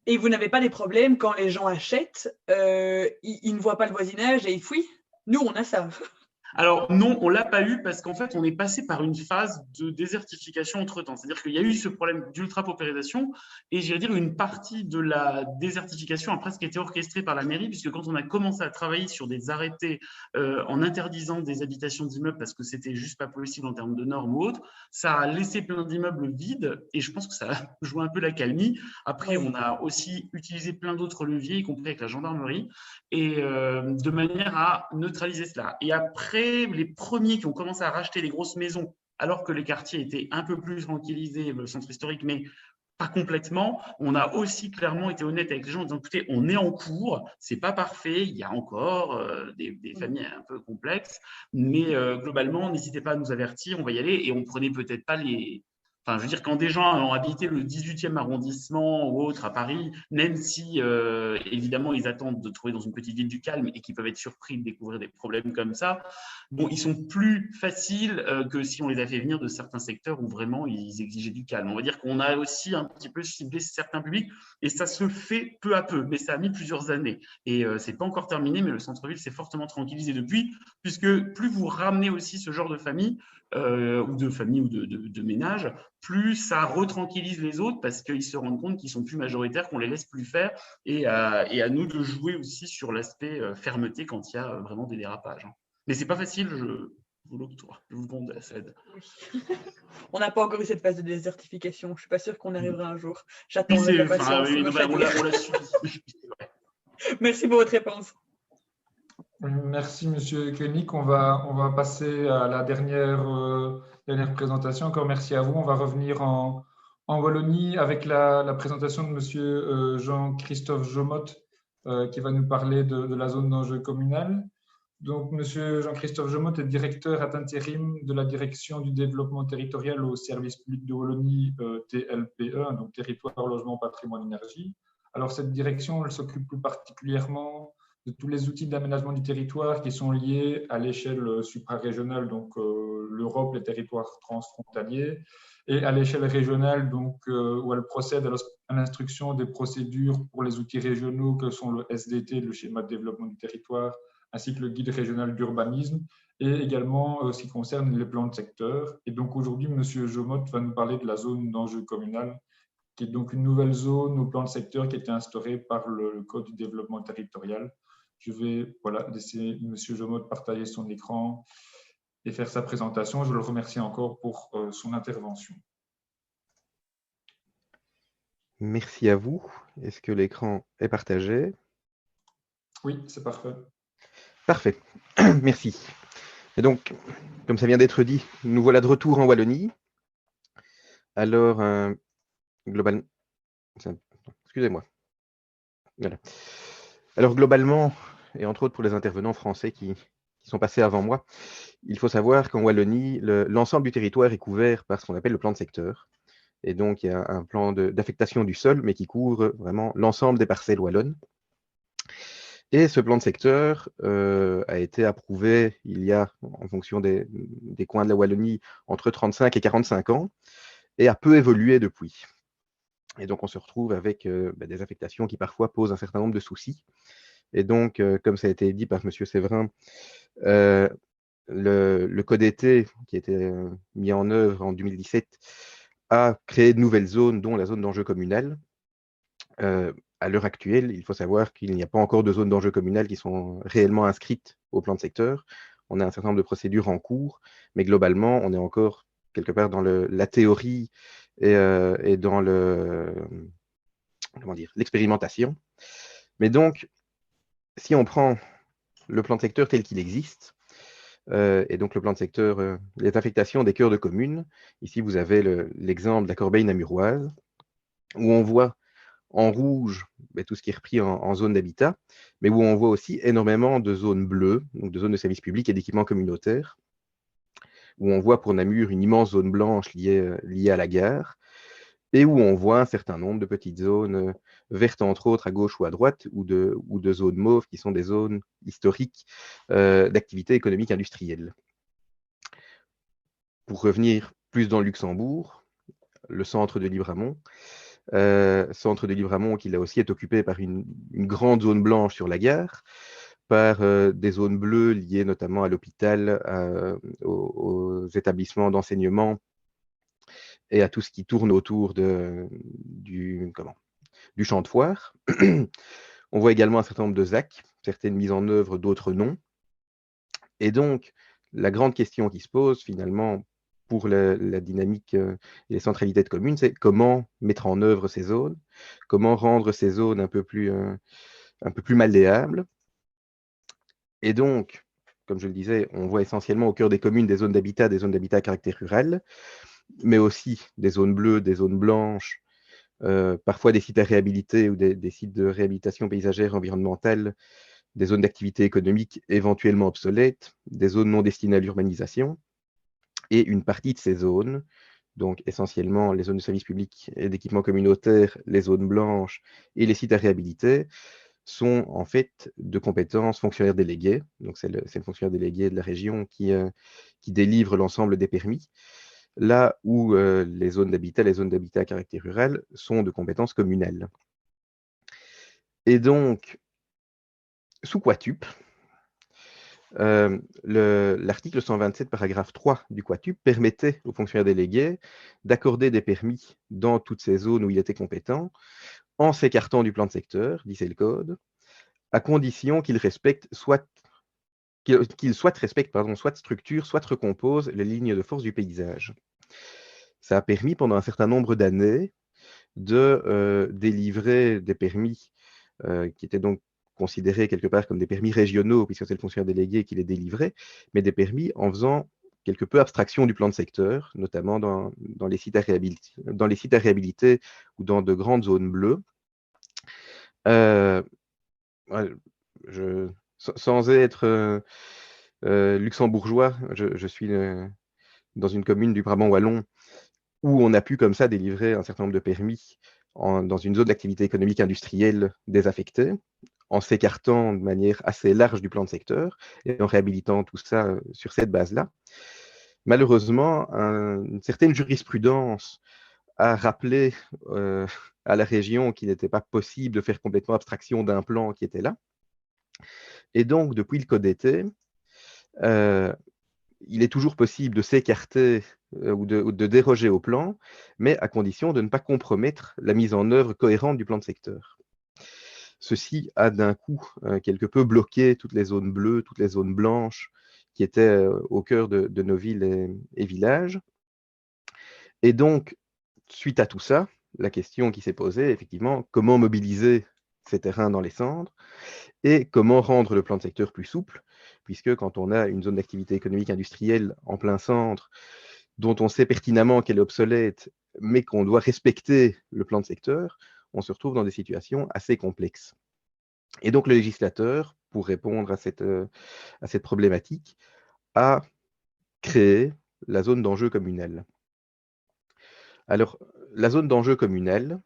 Et vous n'avez pas des problèmes quand les gens achètent, ils ne voient pas le voisinage et ils fuient? Nous, on a ça. Alors non, on ne l'a pas eu parce qu'en fait, on est passé par une phase de désertification entre-temps. C'est-à-dire qu'il y a eu ce problème d'ultra-paupérisation et j'allais dire une partie de la désertification a presque été orchestrée par la mairie, puisque quand on a commencé à travailler sur des arrêtés en interdisant des habitations d'immeubles parce que c'était juste pas possible en termes de normes ou autres, ça a laissé plein d'immeubles vides et je pense que ça a joué un peu la calmie. Après, on a aussi utilisé plein d'autres leviers, y compris avec la gendarmerie, et de manière à neutraliser cela. Et après, les premiers qui ont commencé à racheter les grosses maisons, alors que les quartiers étaient un peu plus tranquillisés, le centre historique, mais pas complètement, on a aussi clairement été honnête avec les gens en disant, écoutez, on est en cours, c'est pas parfait, il y a encore des familles un peu complexes, mais globalement, n'hésitez pas à nous avertir, on va y aller, et on prenait peut-être pas les... Enfin, je veux dire, quand des gens ont habité le 18e arrondissement ou autre à Paris, même si, évidemment, ils attendent de trouver dans une petite ville du calme et qu'ils peuvent être surpris de découvrir des problèmes comme ça, bon, ils sont plus faciles que si on les a fait venir de certains secteurs où vraiment ils exigeaient du calme. On va dire qu'on a aussi un petit peu ciblé certains publics et ça se fait peu à peu, mais ça a mis plusieurs années. Et c'est pas encore terminé, mais le centre-ville s'est fortement tranquillisé depuis, puisque plus vous ramenez aussi ce genre de famille, ou de ménage, plus ça retranquillise les autres parce qu'ils se rendent compte qu'ils sont plus majoritaires, qu'on les laisse plus faire, et à nous de jouer aussi sur l'aspect fermeté quand il y a vraiment des dérapages. Mais c'est pas facile, je vous l'octroie, je vous concède. Oui. On n'a pas encore eu cette phase de désertification, je ne suis pas sûre qu'on arrivera un jour. J'attends Oui, la patience. on l'a subi. Merci pour votre réponse. Merci, Monsieur Koenig. On va passer à la dernière présentation. Encore merci à vous. On va revenir en Wallonie avec la présentation de Monsieur Jean-Christophe Jomotte qui va nous parler de la zone d'enjeu communal. Donc, Monsieur Jean-Christophe Jomotte est directeur ad intérim de la direction du développement territorial au service public de Wallonie, TLPE, donc Territoire, Logement, Patrimoine, Énergie. Alors, cette direction, elle s'occupe plus particulièrement de tous les outils d'aménagement du territoire qui sont liés à l'échelle suprarégionale, donc l'Europe, les territoires transfrontaliers, et à l'échelle régionale, donc, où elle procède à l'instruction des procédures pour les outils régionaux que sont le SDT, le schéma de développement du territoire, ainsi que le guide régional d'urbanisme, et également ce qui concerne les plans de secteur. Et donc aujourd'hui, M. Jomotte va nous parler de la zone d'enjeu communal, qui est donc une nouvelle zone au plan de secteur qui a été instaurée par le Code du développement territorial. Je vais laisser M. Jomotte partager son écran et faire sa présentation. Je le remercie encore pour son intervention. Merci à vous. Est-ce que l'écran est partagé? Oui, c'est parfait. Parfait. Merci. Et donc, comme ça vient d'être dit, nous voilà de retour en Wallonie. Alors, globalement... Excusez-moi. Voilà. Alors, globalement, et entre autres pour les intervenants français qui sont passés avant moi, il faut savoir qu'en Wallonie, l'ensemble du territoire est couvert par ce qu'on appelle le plan de secteur. Et donc, il y a un plan d'affectation du sol, mais qui couvre vraiment l'ensemble des parcelles wallonnes. Et ce plan de secteur a été approuvé il y a, en fonction des coins de la Wallonie, entre 35 et 45 ans, et a peu évolué depuis. Et donc, on se retrouve avec des affectations qui parfois posent un certain nombre de soucis. Et donc, comme ça a été dit par M. Séverin, le Code été, qui a été mis en œuvre en 2017, a créé de nouvelles zones, dont la zone d'enjeu communal. À l'heure actuelle, il faut savoir qu'il n'y a pas encore de zones d'enjeu communal qui sont réellement inscrites au plan de secteur. On a un certain nombre de procédures en cours, mais globalement, on est encore quelque part dans la théorie et dans l'expérimentation. Mais donc, si on prend le plan de secteur tel qu'il existe, et donc le plan de secteur, les affectations des cœurs de communes, ici vous avez l'exemple de la Corbeille namuroise, où on voit en rouge tout ce qui est repris en zone d'habitat, mais où on voit aussi énormément de zones bleues, donc de zones de services publics et d'équipements communautaires, où on voit pour Namur une immense zone blanche liée à la gare, et où on voit un certain nombre de petites zones vertes, entre autres, à gauche ou à droite, ou de zones mauves, qui sont des zones historiques d'activité économique industrielle. Pour revenir plus dans le Luxembourg, le centre de Libramont, centre de Libramont qui là aussi est occupé par une grande zone blanche sur la gare, par des zones bleues liées notamment à l'hôpital, aux établissements d'enseignement et à tout ce qui tourne autour du champ de foire. On voit également un certain nombre de ZAC, certaines mises en œuvre, d'autres non. Et donc, la grande question qui se pose finalement pour la dynamique et les centralités de communes, c'est comment mettre en œuvre ces zones, comment rendre ces zones un peu plus malléables. Et donc, comme je le disais, on voit essentiellement au cœur des communes des zones d'habitat à caractère rural, mais aussi des zones bleues, des zones blanches, parfois des sites à réhabiliter ou des sites de réhabilitation paysagère environnementale, des zones d'activité économique éventuellement obsolètes, des zones non destinées à l'urbanisation. Et une partie de ces zones, donc essentiellement les zones de services publics et d'équipements communautaires, les zones blanches et les sites à réhabiliter, sont en fait de compétences fonctionnaires délégués. Donc c'est le fonctionnaire délégué de la région qui délivre l'ensemble des permis. Là où les zones d'habitat à caractère rural sont de compétences communales. Et donc, sous Quatup, l'article 127, paragraphe 3 du Quatup permettait aux fonctionnaires délégués d'accorder des permis dans toutes ces zones où il était compétent, en s'écartant du plan de secteur, disait le code, à condition qu'il soit structure, soit recompose les lignes de force du paysage. Ça a permis pendant un certain nombre d'années de délivrer des permis qui étaient donc considérés quelque part comme des permis régionaux, puisque c'est le fonctionnaire délégué qui les délivrait, mais des permis en faisant quelque peu abstraction du plan de secteur, notamment dans les sites à réhabiliter ou dans de grandes zones bleues. Sans être luxembourgeois, je suis dans une commune du Brabant wallon où on a pu comme ça délivrer un certain nombre de permis dans une zone d'activité économique industrielle désaffectée, en s'écartant de manière assez large du plan de secteur et en réhabilitant tout ça sur cette base-là. Malheureusement, une certaine jurisprudence a rappelé à la région qu'il n'était pas possible de faire complètement abstraction d'un plan qui était là. Et donc, depuis le Code d'été, il est toujours possible de s'écarter ou de déroger au plan, mais à condition de ne pas compromettre la mise en œuvre cohérente du plan de secteur. Ceci a d'un coup quelque peu bloqué toutes les zones bleues, toutes les zones blanches qui étaient au cœur de nos villes et villages. Et donc, suite à tout ça, la question qui s'est posée, effectivement, comment mobiliser ces terrains dans les centres et comment rendre le plan de secteur plus souple, puisque quand on a une zone d'activité économique industrielle en plein centre, dont on sait pertinemment qu'elle est obsolète, mais qu'on doit respecter le plan de secteur, on se retrouve dans des situations assez complexes. Et donc le législateur, pour répondre à cette problématique, a créé la zone d'enjeu communal. Alors, la zone d'enjeu communal,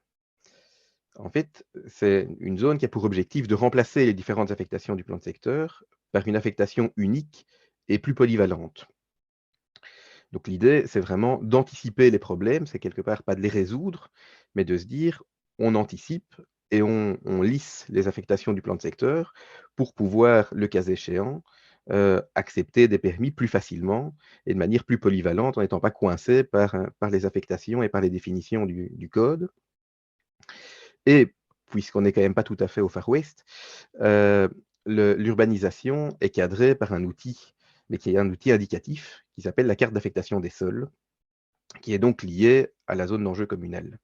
en fait, c'est une zone qui a pour objectif de remplacer les différentes affectations du plan de secteur par une affectation unique et plus polyvalente. Donc l'idée, c'est vraiment d'anticiper les problèmes, c'est quelque part pas de les résoudre, mais de se dire, on anticipe et on lisse les affectations du plan de secteur pour pouvoir, le cas échéant, accepter des permis plus facilement et de manière plus polyvalente en n'étant pas coincé par les affectations et par les définitions du code. Et puisqu'on n'est quand même pas tout à fait au Far West, l'urbanisation est cadrée par un outil, mais qui est un outil indicatif qui s'appelle la carte d'affectation des sols, qui est donc liée à la zone d'enjeu communal.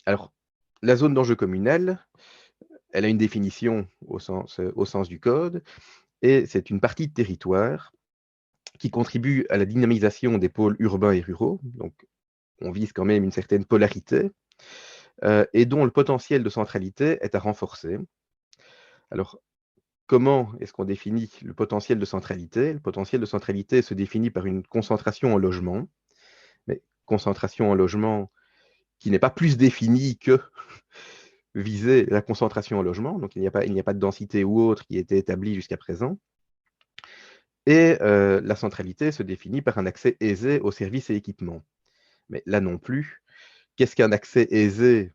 Alors, la zone d'enjeu communal, elle a une définition au sens du code, et c'est une partie de territoire qui contribue à la dynamisation des pôles urbains et ruraux, donc on vise quand même une certaine polarité, et dont le potentiel de centralité est à renforcer. Alors, comment est-ce qu'on définit le potentiel de centralité? Le potentiel de centralité se définit par une concentration en logement, mais concentration en logement qui n'est pas plus définie que viser la concentration en logement, donc il n'y a pas de densité ou autre qui a été établie jusqu'à présent. Et la centralité se définit par un accès aisé aux services et équipements. Mais là non plus, qu'est-ce qu'un accès aisé?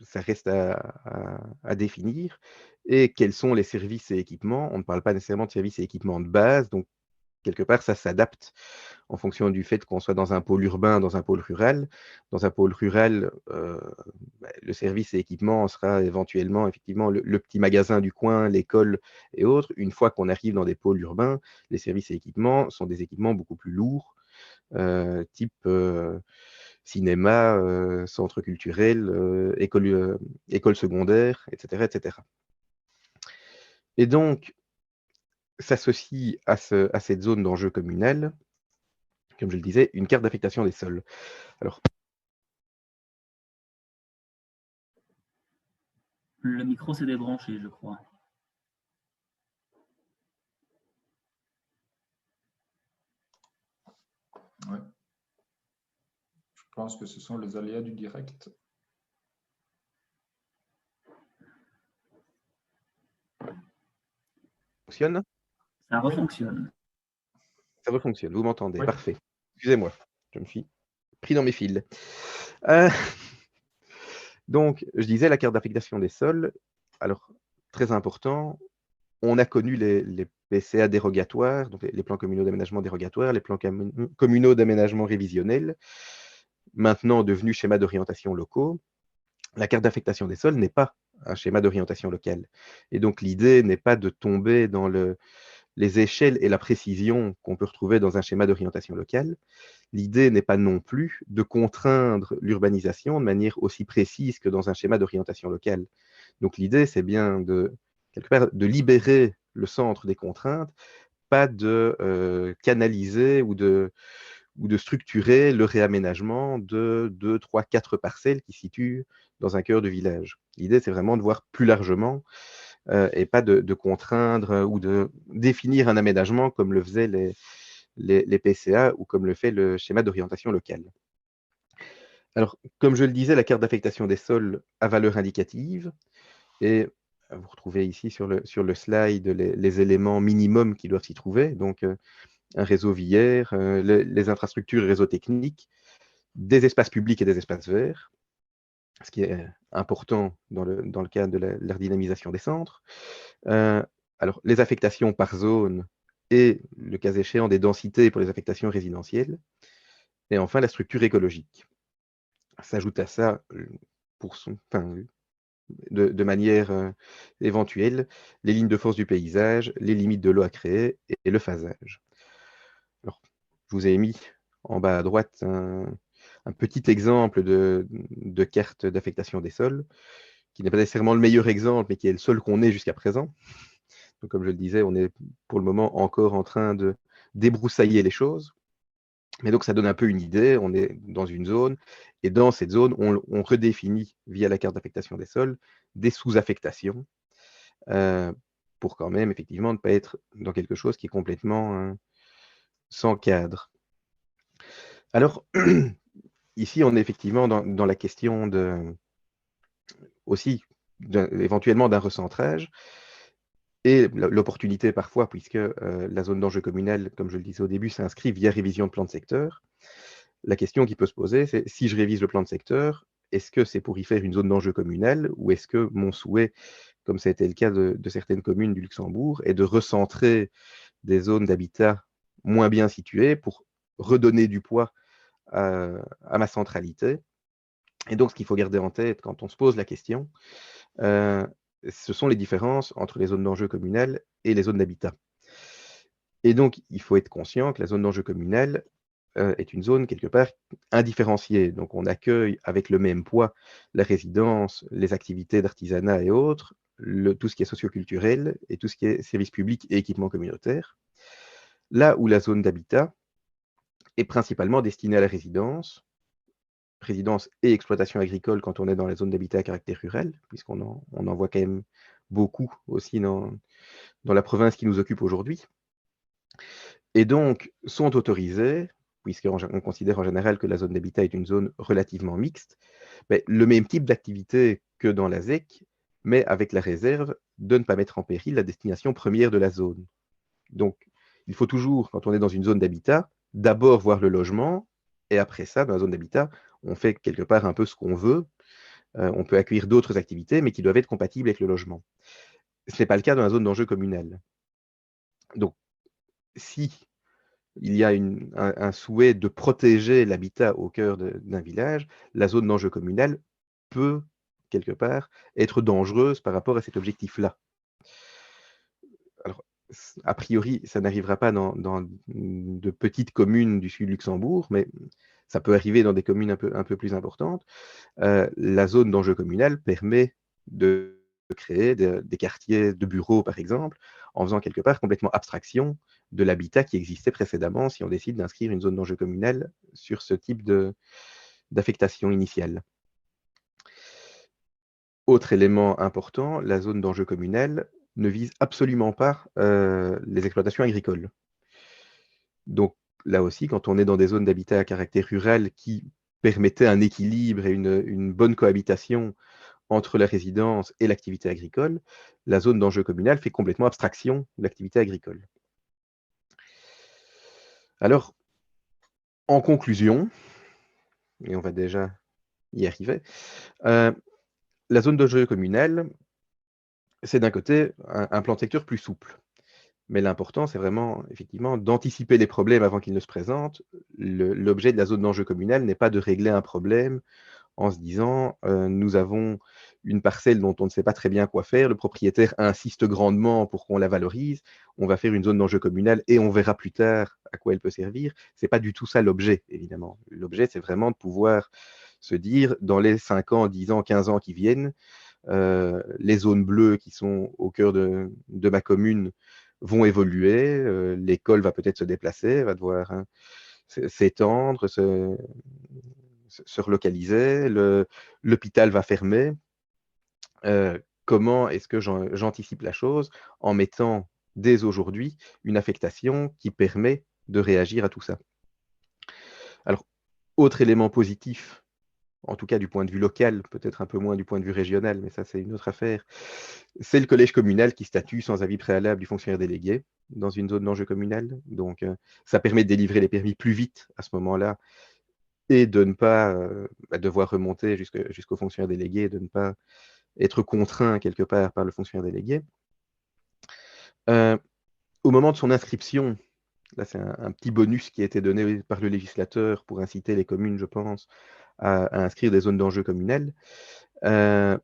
Ça reste à définir. Et quels sont les services et équipements? On ne parle pas nécessairement de services et équipements de base, donc quelque part, ça s'adapte en fonction du fait qu'on soit dans un pôle urbain, dans un pôle rural. Dans un pôle rural, le service et équipement sera éventuellement effectivement le petit magasin du coin, l'école et autres. Une fois qu'on arrive dans des pôles urbains, les services et équipements sont des équipements beaucoup plus lourds, type cinéma, centre culturel, école secondaire, etc., etc. Et donc, s'associe à cette zone d'enjeu communal, comme je le disais, une carte d'affectation des sols. Alors, le micro s'est débranché, je crois. Ouais. Je pense que ce sont les aléas du direct. fonctionne? Ça refonctionne. Ça refonctionne, vous m'entendez? Oui. Parfait. Excusez-moi, je me suis pris dans mes fils. Donc, je disais la carte d'affectation des sols. Alors, très important, on a connu les PCA dérogatoires, donc les plans communaux d'aménagement dérogatoires, les plans communaux d'aménagement révisionnels, maintenant devenus schémas d'orientation locaux. La carte d'affectation des sols n'est pas un schéma d'orientation locale. Et donc, l'idée n'est pas de tomber dans les échelles et la précision qu'on peut retrouver dans un schéma d'orientation locale. L'idée n'est pas non plus de contraindre l'urbanisation de manière aussi précise que dans un schéma d'orientation locale. Donc l'idée, c'est bien quelque part, de libérer le centre des contraintes, pas de canaliser ou de structurer le réaménagement de 2, 3, 4 parcelles qui se situent dans un cœur de village. L'idée, c'est vraiment de voir plus largement et pas de contraindre ou de définir un aménagement comme le faisaient les PCA ou comme le fait le schéma d'orientation locale. Alors, comme je le disais, la carte d'affectation des sols a valeur indicative et vous retrouvez ici sur le slide les éléments minimums qui doivent s'y trouver, donc un réseau viaire, les infrastructures et réseaux techniques, des espaces publics et des espaces verts, ce qui est important dans le cadre de la redynamisation des centres. Alors, les affectations par zone et, le cas échéant, des densités pour les affectations résidentielles. Et enfin, la structure écologique. S'ajoute à ça, de manière éventuelle, les lignes de force du paysage, les limites de l'eau à créer et le phasage. Alors, je vous ai mis en bas à droite un petit exemple de carte d'affectation des sols, qui n'est pas nécessairement le meilleur exemple, mais qui est le seul qu'on ait jusqu'à présent. Donc, comme je le disais, on est pour le moment encore en train de débroussailler les choses. Mais donc, ça donne un peu une idée. On est dans une zone, et dans cette zone, on redéfinit, via la carte d'affectation des sols, des sous-affectations, pour quand même, effectivement, ne pas être dans quelque chose qui est complètement sans cadre. Alors, ici, on est effectivement dans la question aussi, éventuellement, d'un recentrage, et l'opportunité parfois, puisque la zone d'enjeu communal, comme je le disais au début, s'inscrit via révision de plan de secteur. La question qui peut se poser, c'est si je révise le plan de secteur, est-ce que c'est pour y faire une zone d'enjeu communal, ou est-ce que mon souhait, comme ça a été le cas de certaines communes du Luxembourg, est de recentrer des zones d'habitat moins bien situées pour redonner du poids à ma centralité? Et donc, ce qu'il faut garder en tête quand on se pose la question, ce sont les différences entre les zones d'enjeu communal et les zones d'habitat. Et donc, il faut être conscient que la zone d'enjeu communal est une zone quelque part indifférenciée. Donc, on accueille avec le même poids la résidence, les activités d'artisanat et autres, tout ce qui est socioculturel et tout ce qui est services publics et équipements communautaires. Là où la zone d'habitat est principalement destinée à la résidence et exploitation agricole quand on est dans la zone d'habitat à caractère rural, puisqu'on en voit quand même beaucoup aussi dans la province qui nous occupe aujourd'hui. Et donc, sont autorisés, puisqu'on considère en général que la zone d'habitat est une zone relativement mixte, mais le même type d'activité que dans la ZEC, mais avec la réserve de ne pas mettre en péril la destination première de la zone. Donc, il faut toujours, quand on est dans une zone d'habitat, d'abord voir le logement, Et après ça, dans la zone d'habitat, on fait quelque part un peu ce qu'on veut. On peut accueillir d'autres activités, mais qui doivent être compatibles avec le logement. Ce n'est pas le cas dans la zone d'enjeu communal. Donc, si il y a un souhait de protéger l'habitat au cœur d'un village, la zone d'enjeu communal peut, quelque part, être dangereuse par rapport à cet objectif-là. Alors, a priori, ça n'arrivera pas dans de petites communes du sud du Luxembourg, mais ça peut arriver dans des communes un peu plus importantes. La zone d'enjeu communal permet de créer des quartiers de bureaux, par exemple, en faisant quelque part complètement abstraction de l'habitat qui existait précédemment si on décide d'inscrire une zone d'enjeu communal sur ce type d'affectation initiale. Autre élément important, la zone d'enjeu communal ne vise absolument pas les exploitations agricoles. Donc là aussi, quand on est dans des zones d'habitat à caractère rural qui permettaient un équilibre et une bonne cohabitation entre la résidence et l'activité agricole, la zone d'enjeu communal fait complètement abstraction de l'activité agricole. Alors, en conclusion, et on va déjà y arriver, la zone d'enjeu communal, c'est d'un côté un plan de secteur plus souple. Mais l'important, c'est vraiment, effectivement, d'anticiper les problèmes avant qu'ils ne se présentent. L'objet de la zone d'enjeu communal n'est pas de régler un problème en se disant nous avons une parcelle dont on ne sait pas très bien quoi faire, le propriétaire insiste grandement pour qu'on la valorise, on va faire une zone d'enjeu communal et on verra plus tard à quoi elle peut servir. Ce n'est pas du tout ça l'objet, évidemment. L'objet, c'est vraiment de pouvoir se dire, dans les 5 ans, 10 ans, 15 ans qui viennent, les zones bleues qui sont au cœur de ma commune vont évoluer, l'école va peut-être se déplacer, va devoir s'étendre, se relocaliser, l'hôpital va fermer. Comment est-ce que j'anticipe la chose en mettant dès aujourd'hui une affectation qui permet de réagir à tout ça? Alors, autre élément positif, en tout cas du point de vue local, peut-être un peu moins du point de vue régional, mais ça c'est une autre affaire, c'est le collège communal qui statue sans avis préalable du fonctionnaire délégué dans une zone d'enjeu communal. Donc ça permet de délivrer les permis plus vite à ce moment-là et de ne pas devoir remonter jusqu'au fonctionnaire délégué, de ne pas être contraint quelque part par le fonctionnaire délégué. Au moment de son inscription, là c'est un petit bonus qui a été donné par le législateur pour inciter les communes, je pense, à inscrire des zones d'enjeu communal. Donc,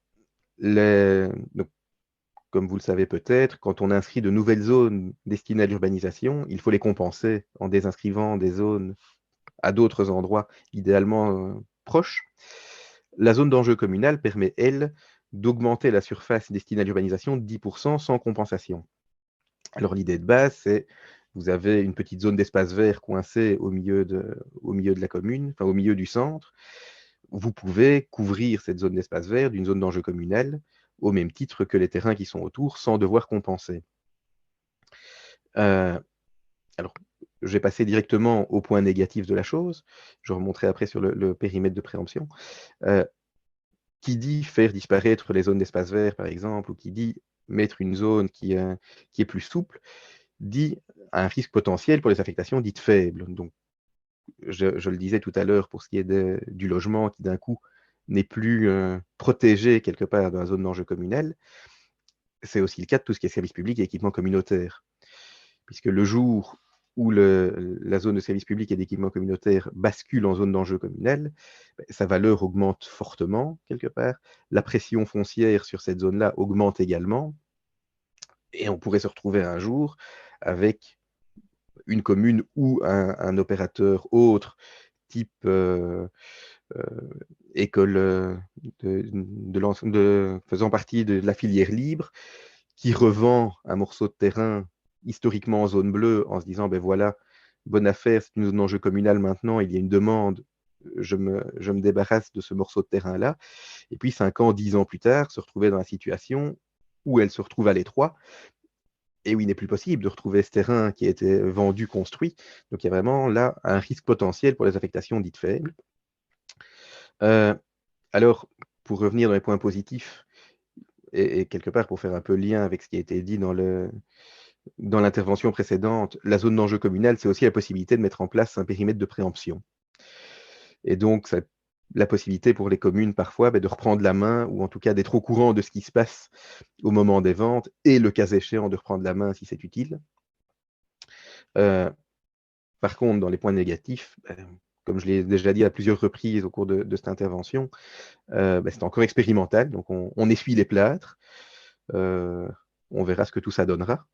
comme vous le savez peut-être, quand on inscrit de nouvelles zones destinées à l'urbanisation, il faut les compenser en désinscrivant des zones à d'autres endroits, idéalement proches. La zone d'enjeu communal permet, elle, d'augmenter la surface destinée à l'urbanisation de 10% sans compensation. Alors l'idée de base, c'est vous avez une petite zone d'espace vert coincée au milieu de la commune, enfin au milieu du centre. Vous pouvez couvrir cette zone d'espace vert d'une zone d'enjeu communal au même titre que les terrains qui sont autour sans devoir compenser. Alors, je vais passer directement au point négatif de la chose. Je remonterai après sur le périmètre de préemption. Qui dit faire disparaître les zones d'espace vert, par exemple, ou qui dit mettre une zone qui est plus souple, dit un risque potentiel pour les affectations dites faibles. Donc, je le disais tout à l'heure pour ce qui est du logement qui d'un coup n'est plus protégé quelque part dans la zone d'enjeu communal, c'est aussi le cas de tout ce qui est service public et équipement communautaire. Puisque le jour où la zone de service public et d'équipement communautaire bascule en zone d'enjeu communal, sa valeur augmente fortement quelque part, la pression foncière sur cette zone-là augmente également, et on pourrait se retrouver un jour avec une commune ou un opérateur autre, type école faisant partie de la filière libre, qui revend un morceau de terrain historiquement en zone bleue en se disant, ben voilà, bonne affaire, c'est une zone d'enjeu communal maintenant, il y a une demande, je me débarrasse de ce morceau de terrain-là. Et puis 5 ans, 10 ans plus tard, se retrouver dans la situation où elle se retrouve à l'étroit, et où il n'est plus possible de retrouver ce terrain qui a été vendu, construit. Donc il y a vraiment là un risque potentiel pour les affectations dites faibles. Alors, pour revenir dans les points positifs, et quelque part pour faire un peu lien avec ce qui a été dit dans l'intervention précédente, la zone d'enjeu communal, c'est aussi la possibilité de mettre en place un périmètre de préemption. Et donc, la possibilité pour les communes parfois de reprendre la main, ou en tout cas d'être au courant de ce qui se passe au moment des ventes, et le cas échéant de reprendre la main si c'est utile. Par contre, dans les points négatifs, comme je l'ai déjà dit à plusieurs reprises au cours de cette intervention, c'est encore expérimental, donc on essuie les plâtres, on verra ce que tout ça donnera.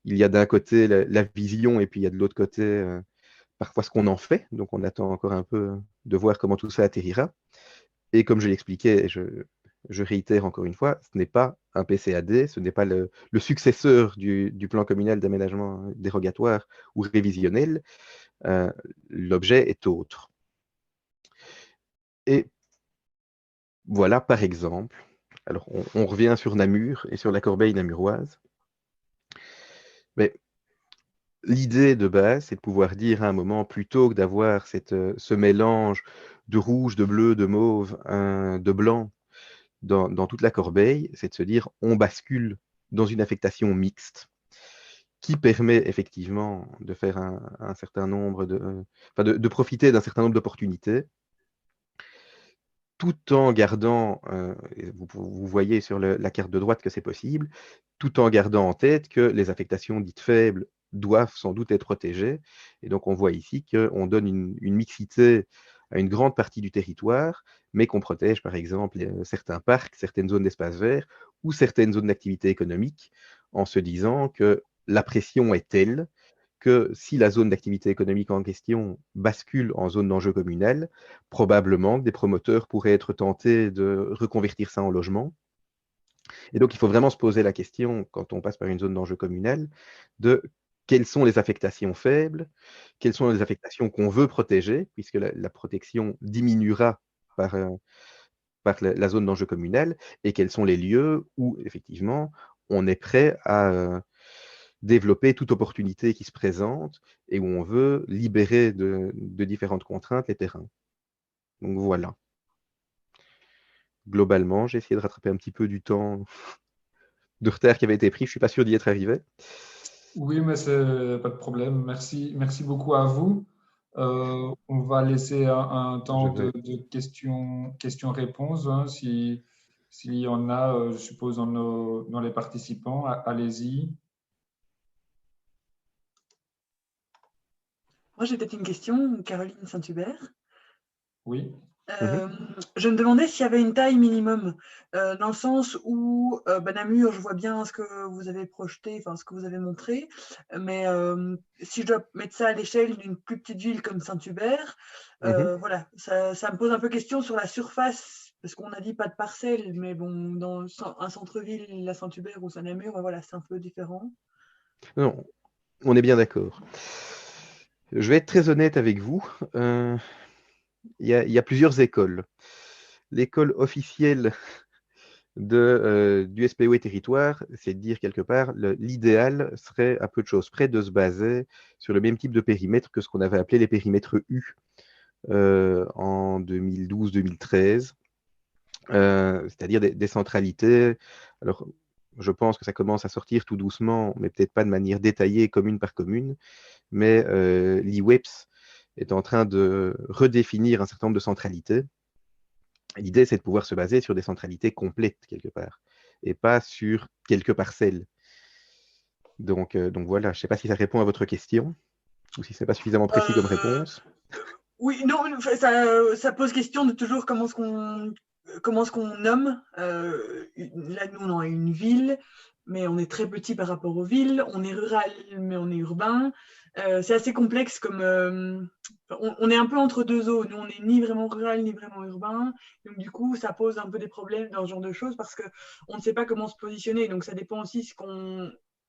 Il y a d'un côté la vision, et puis il y a de l'autre côté parfois ce qu'on en fait, donc on attend encore un peu de voir comment tout ça atterrira. Et comme je l'expliquais, je réitère encore une fois, ce n'est pas un PCAD, ce n'est pas le successeur du plan communal d'aménagement dérogatoire ou révisionnel, l'objet est autre. Et voilà, par exemple, alors on revient sur Namur et sur la corbeille namuroise, mais l'idée de base, c'est de pouvoir dire à un moment, plutôt que d'avoir ce mélange de rouge, de bleu, de mauve, de blanc dans toute la corbeille, c'est de se dire, on bascule dans une affectation mixte qui permet effectivement de faire un certain nombre de profiter d'un certain nombre d'opportunités, tout en gardant, vous voyez sur la carte de droite que c'est possible, tout en gardant en tête que les affectations dites faibles doivent sans doute être protégées. Et donc on voit ici qu'on donne une mixité à une grande partie du territoire, mais qu'on protège par exemple certains parcs, certaines zones d'espace vert ou certaines zones d'activité économique, en se disant que la pression est telle que si la zone d'activité économique en question bascule en zone d'enjeu communal, probablement que des promoteurs pourraient être tentés de reconvertir ça en logement. Et donc, il faut vraiment se poser la question, quand on passe par une zone d'enjeu communal, de quelles sont les affectations faibles, quelles sont les affectations qu'on veut protéger, puisque la protection diminuera par la zone d'enjeu communal, et quels sont les lieux où, effectivement, on est prêt à développer toute opportunité qui se présente et où on veut libérer de différentes contraintes les terrains. Donc voilà. Globalement, j'ai essayé de rattraper un petit peu du temps de retard qui avait été pris. Je ne suis pas sûr d'y être arrivé. Oui, mais c'est pas de problème. Merci beaucoup à vous. On va laisser un temps de questions-réponses. Hein, s'il y en a, je suppose, dans les participants. Allez-y. Moi, j'ai peut-être une question, Caroline Saint-Hubert. Oui. Je me demandais s'il y avait une taille minimum, dans le sens où Namur, je vois bien ce que vous avez projeté, enfin ce que vous avez montré, mais si je dois mettre ça à l'échelle d'une plus petite ville comme Saint-Hubert, voilà, ça me pose un peu question sur la surface, parce qu'on a dit pas de parcelles, mais bon, dans un centre-ville, la Saint-Hubert ou Saint-Namur, voilà, c'est un peu différent. Non, on est bien d'accord. Je vais être très honnête avec vous. Il y a plusieurs écoles. L'école officielle du SPO et territoire, c'est de dire quelque part, l'idéal serait à peu de choses près de se baser sur le même type de périmètre que ce qu'on avait appelé les périmètres U en 2012-2013, c'est-à-dire des centralités. Alors, je pense que ça commence à sortir tout doucement, mais peut-être pas de manière détaillée, commune par commune, mais l'IWEPS est en train de redéfinir un certain nombre de centralités. L'idée, c'est de pouvoir se baser sur des centralités complètes, quelque part, et pas sur quelques parcelles. Donc voilà, je ne sais pas si ça répond à votre question, ou si ce n'est pas suffisamment précis comme réponse. Oui, non, ça pose question de toujours comment est-ce qu'on nomme. Là, nous, on a une ville, mais on est très petit par rapport aux villes. On est rural, mais on est urbain. C'est assez complexe comme... on est un peu entre deux eaux. Nous, on n'est ni vraiment rural, ni vraiment urbain. Donc, du coup, ça pose un peu des problèmes dans ce genre de choses parce qu'on ne sait pas comment se positionner. Donc, ça dépend aussi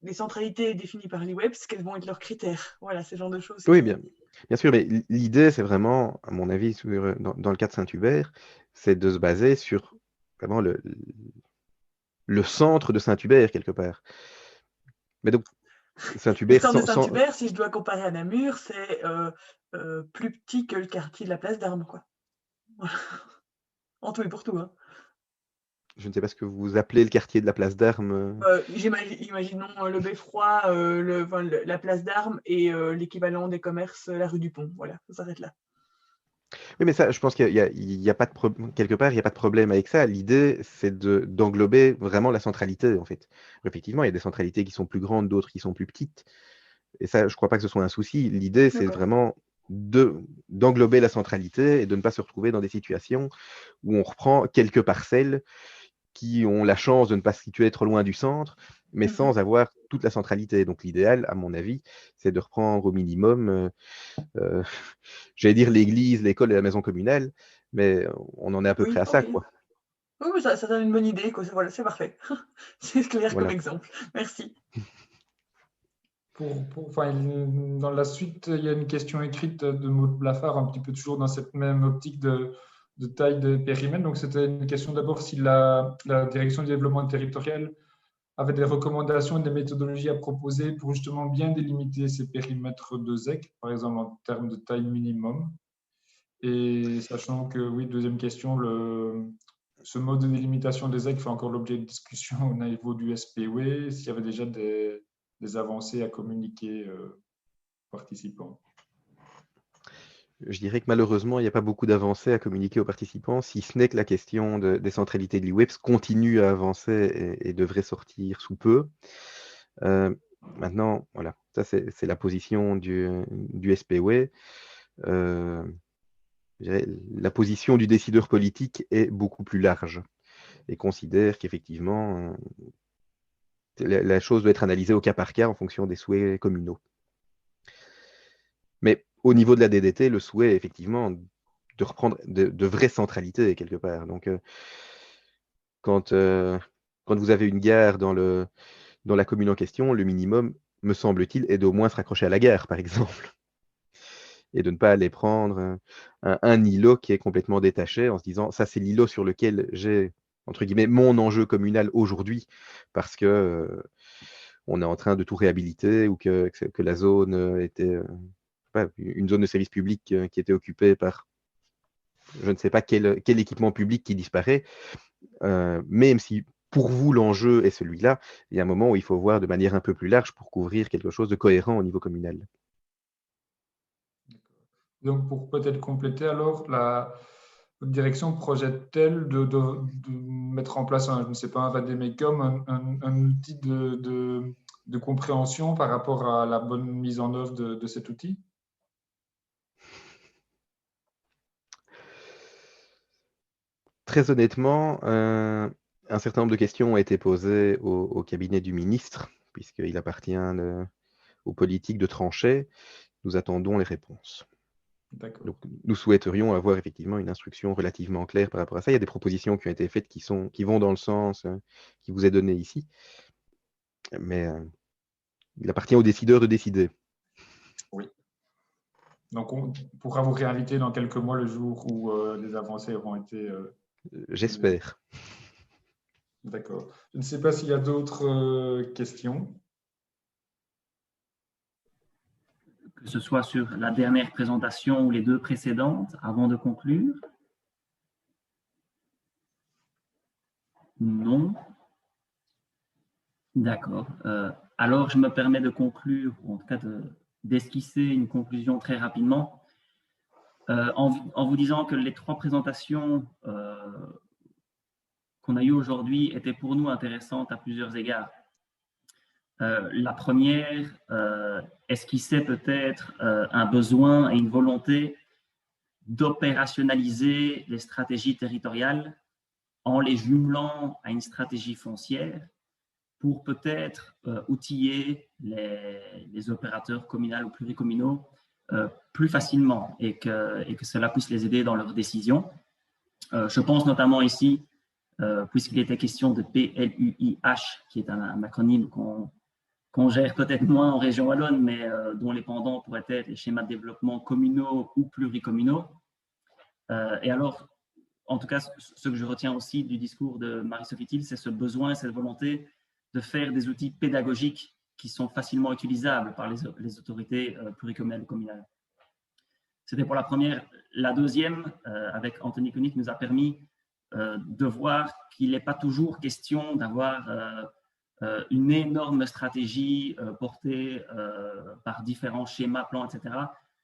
des centralités définies par l'IWEPS, quels vont être leurs critères. Voilà, ce genre de choses. Oui, bien sûr, mais l'idée, c'est vraiment, à mon avis, dans le cas de Saint-Hubert, c'est de se baser sur vraiment le centre de Saint-Hubert, quelque part. Mais donc, Saint-Hubert... Le centre de Saint-Hubert, si je dois comparer à Namur, c'est plus petit que le quartier de la Place d'Armes, quoi. Voilà. En tout et pour tout. Hein. Je ne sais pas ce que vous appelez le quartier de la Place d'Armes. Imaginons le Beffroi, la Place d'Armes et l'équivalent des commerces, la rue du Pont. Voilà, ça s'arrête là. Oui, mais ça, je pense qu'il y a pas de quelque part, il n'y a pas de problème avec ça. L'idée, c'est d'englober vraiment la centralité, en fait. Effectivement, il y a des centralités qui sont plus grandes, d'autres qui sont plus petites. Et ça, je ne crois pas que ce soit un souci. L'idée, c'est vraiment d'englober la centralité et de ne pas se retrouver dans des situations où on reprend quelques parcelles qui ont la chance de ne pas se situer trop loin du centre, mais sans avoir toute la centralité. Donc l'idéal, à mon avis, c'est de reprendre au minimum, j'allais dire l'église, l'école et la maison communale, mais on en est à peu près à ça, quoi. Oui, mais ça donne une bonne idée, quoi. Voilà, c'est parfait. C'est clair comme exemple. Merci. Dans la suite, il y a une question écrite de Maud Blafard, un petit peu toujours dans cette même optique de taille de périmètre. Donc, c'était une question d'abord si la direction du développement territorial avait des recommandations et des méthodologies à proposer pour justement bien délimiter ces périmètres de ZEC, par exemple en termes de taille minimum. Et sachant que, oui, deuxième question, ce mode de délimitation des ZEC fait encore l'objet de discussion au niveau du SPW, s'il y avait déjà des avancées à communiquer aux participants. Je dirais que malheureusement, il n'y a pas beaucoup d'avancées à communiquer aux participants, si ce n'est que la question des centralités de l'IWEPS continue à avancer et devrait sortir sous peu. Maintenant, voilà, ça c'est la position du SPW. La position du décideur politique est beaucoup plus large et considère qu'effectivement, la chose doit être analysée au cas par cas en fonction des souhaits communaux. Mais au niveau de la DDT, le souhait est effectivement de reprendre de vraies centralités quelque part. Donc, quand vous avez une gare dans la commune en question, le minimum, me semble-t-il, est d'au moins se raccrocher à la gare, par exemple. Et de ne pas aller prendre un îlot qui est complètement détaché en se disant, ça c'est l'îlot sur lequel j'ai, entre guillemets, mon enjeu communal aujourd'hui, parce que on est en train de tout réhabiliter ou que la zone était une zone de service public qui était occupée par je ne sais pas quel équipement public qui disparaît, même si pour vous l'enjeu est celui-là, il y a un moment où il faut voir de manière un peu plus large pour couvrir quelque chose de cohérent au niveau communal. Donc, pour peut-être compléter, alors, votre direction projette-t-elle de mettre en place je ne sais pas, un vademecum, un outil de compréhension par rapport à la bonne mise en œuvre de cet outil? Très honnêtement, un certain nombre de questions ont été posées au cabinet du ministre, puisqu'il appartient aux politiques de trancher. Nous attendons les réponses. Donc, nous souhaiterions avoir effectivement une instruction relativement claire par rapport à ça. Il y a des propositions qui ont été faites qui vont dans le sens qui vous est donné ici, mais il appartient aux décideurs de décider. Oui. Donc, on pourra vous réinviter dans quelques mois le jour où les avancées auront été... J'espère. D'accord. Je ne sais pas s'il y a d'autres questions. Que ce soit sur la dernière présentation ou les deux précédentes, avant de conclure? Non. D'accord. Alors, je me permets de conclure, ou en tout cas d'esquisser une conclusion très rapidement, en vous disant que les trois présentations qu'on a eues aujourd'hui étaient pour nous intéressantes à plusieurs égards. La première esquissait peut-être un besoin et une volonté d'opérationnaliser les stratégies territoriales en les jumelant à une stratégie foncière pour peut-être outiller les opérateurs communaux ou pluricommunaux plus facilement et que cela puisse les aider dans leurs décisions. Je pense notamment ici, puisqu'il était question de PLUIH, qui est un acronyme qu'on gère peut-être moins en région wallonne, mais dont les pendants pourraient être les schémas de développement communaux ou pluricommunaux. Et alors, en tout cas, ce que je retiens aussi du discours de Marie-Sophie Thiel, c'est ce besoin, cette volonté de faire des outils pédagogiques qui sont facilement utilisables par les autorités pluricommunales ou communales. C'était pour la première. La deuxième, avec Anthony Koenig, nous a permis de voir qu'il n'est pas toujours question d'avoir une énorme stratégie portée par différents schémas, plans, etc.,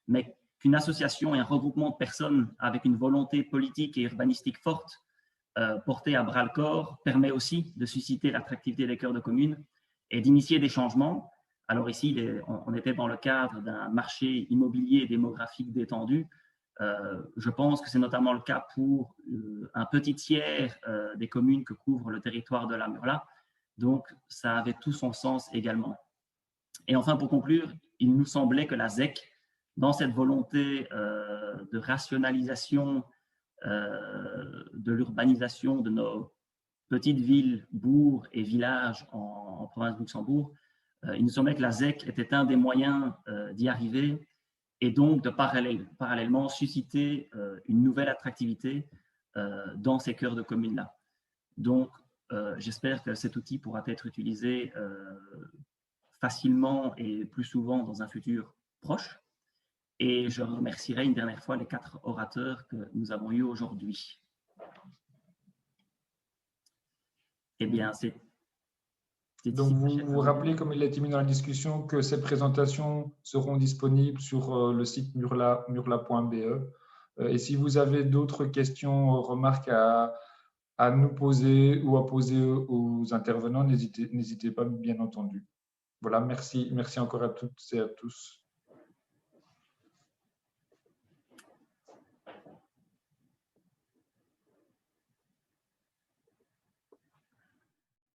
mais qu'une association et un regroupement de personnes avec une volonté politique et urbanistique forte portée à bras-le-corps permet aussi de susciter l'attractivité des cœurs de communes et d'initier des changements. Alors ici, on était dans le cadre d'un marché immobilier démographique détendu. Je pense que c'est notamment le cas pour un petit tiers des communes que couvre le territoire de la Murla. Donc, ça avait tout son sens également. Et enfin, pour conclure, il nous semblait que la ZEC, dans cette volonté de rationalisation de l'urbanisation de nos petites villes, bourgs et villages en province de Luxembourg, il nous semblait que la ZEC était un des moyens d'y arriver et donc de parallèlement susciter une nouvelle attractivité dans ces cœurs de communes-là. Donc, j'espère que cet outil pourra être utilisé facilement et plus souvent dans un futur proche. Et je remercierai une dernière fois les 4 orateurs que nous avons eus aujourd'hui. Eh bien, c'est... Donc, vous rappelez, comme il a été mis dans la discussion, que ces présentations seront disponibles sur le site murla.be. Et si vous avez d'autres questions, remarques à nous poser ou à poser aux intervenants, n'hésitez pas, bien entendu. Voilà, merci encore à toutes et à tous.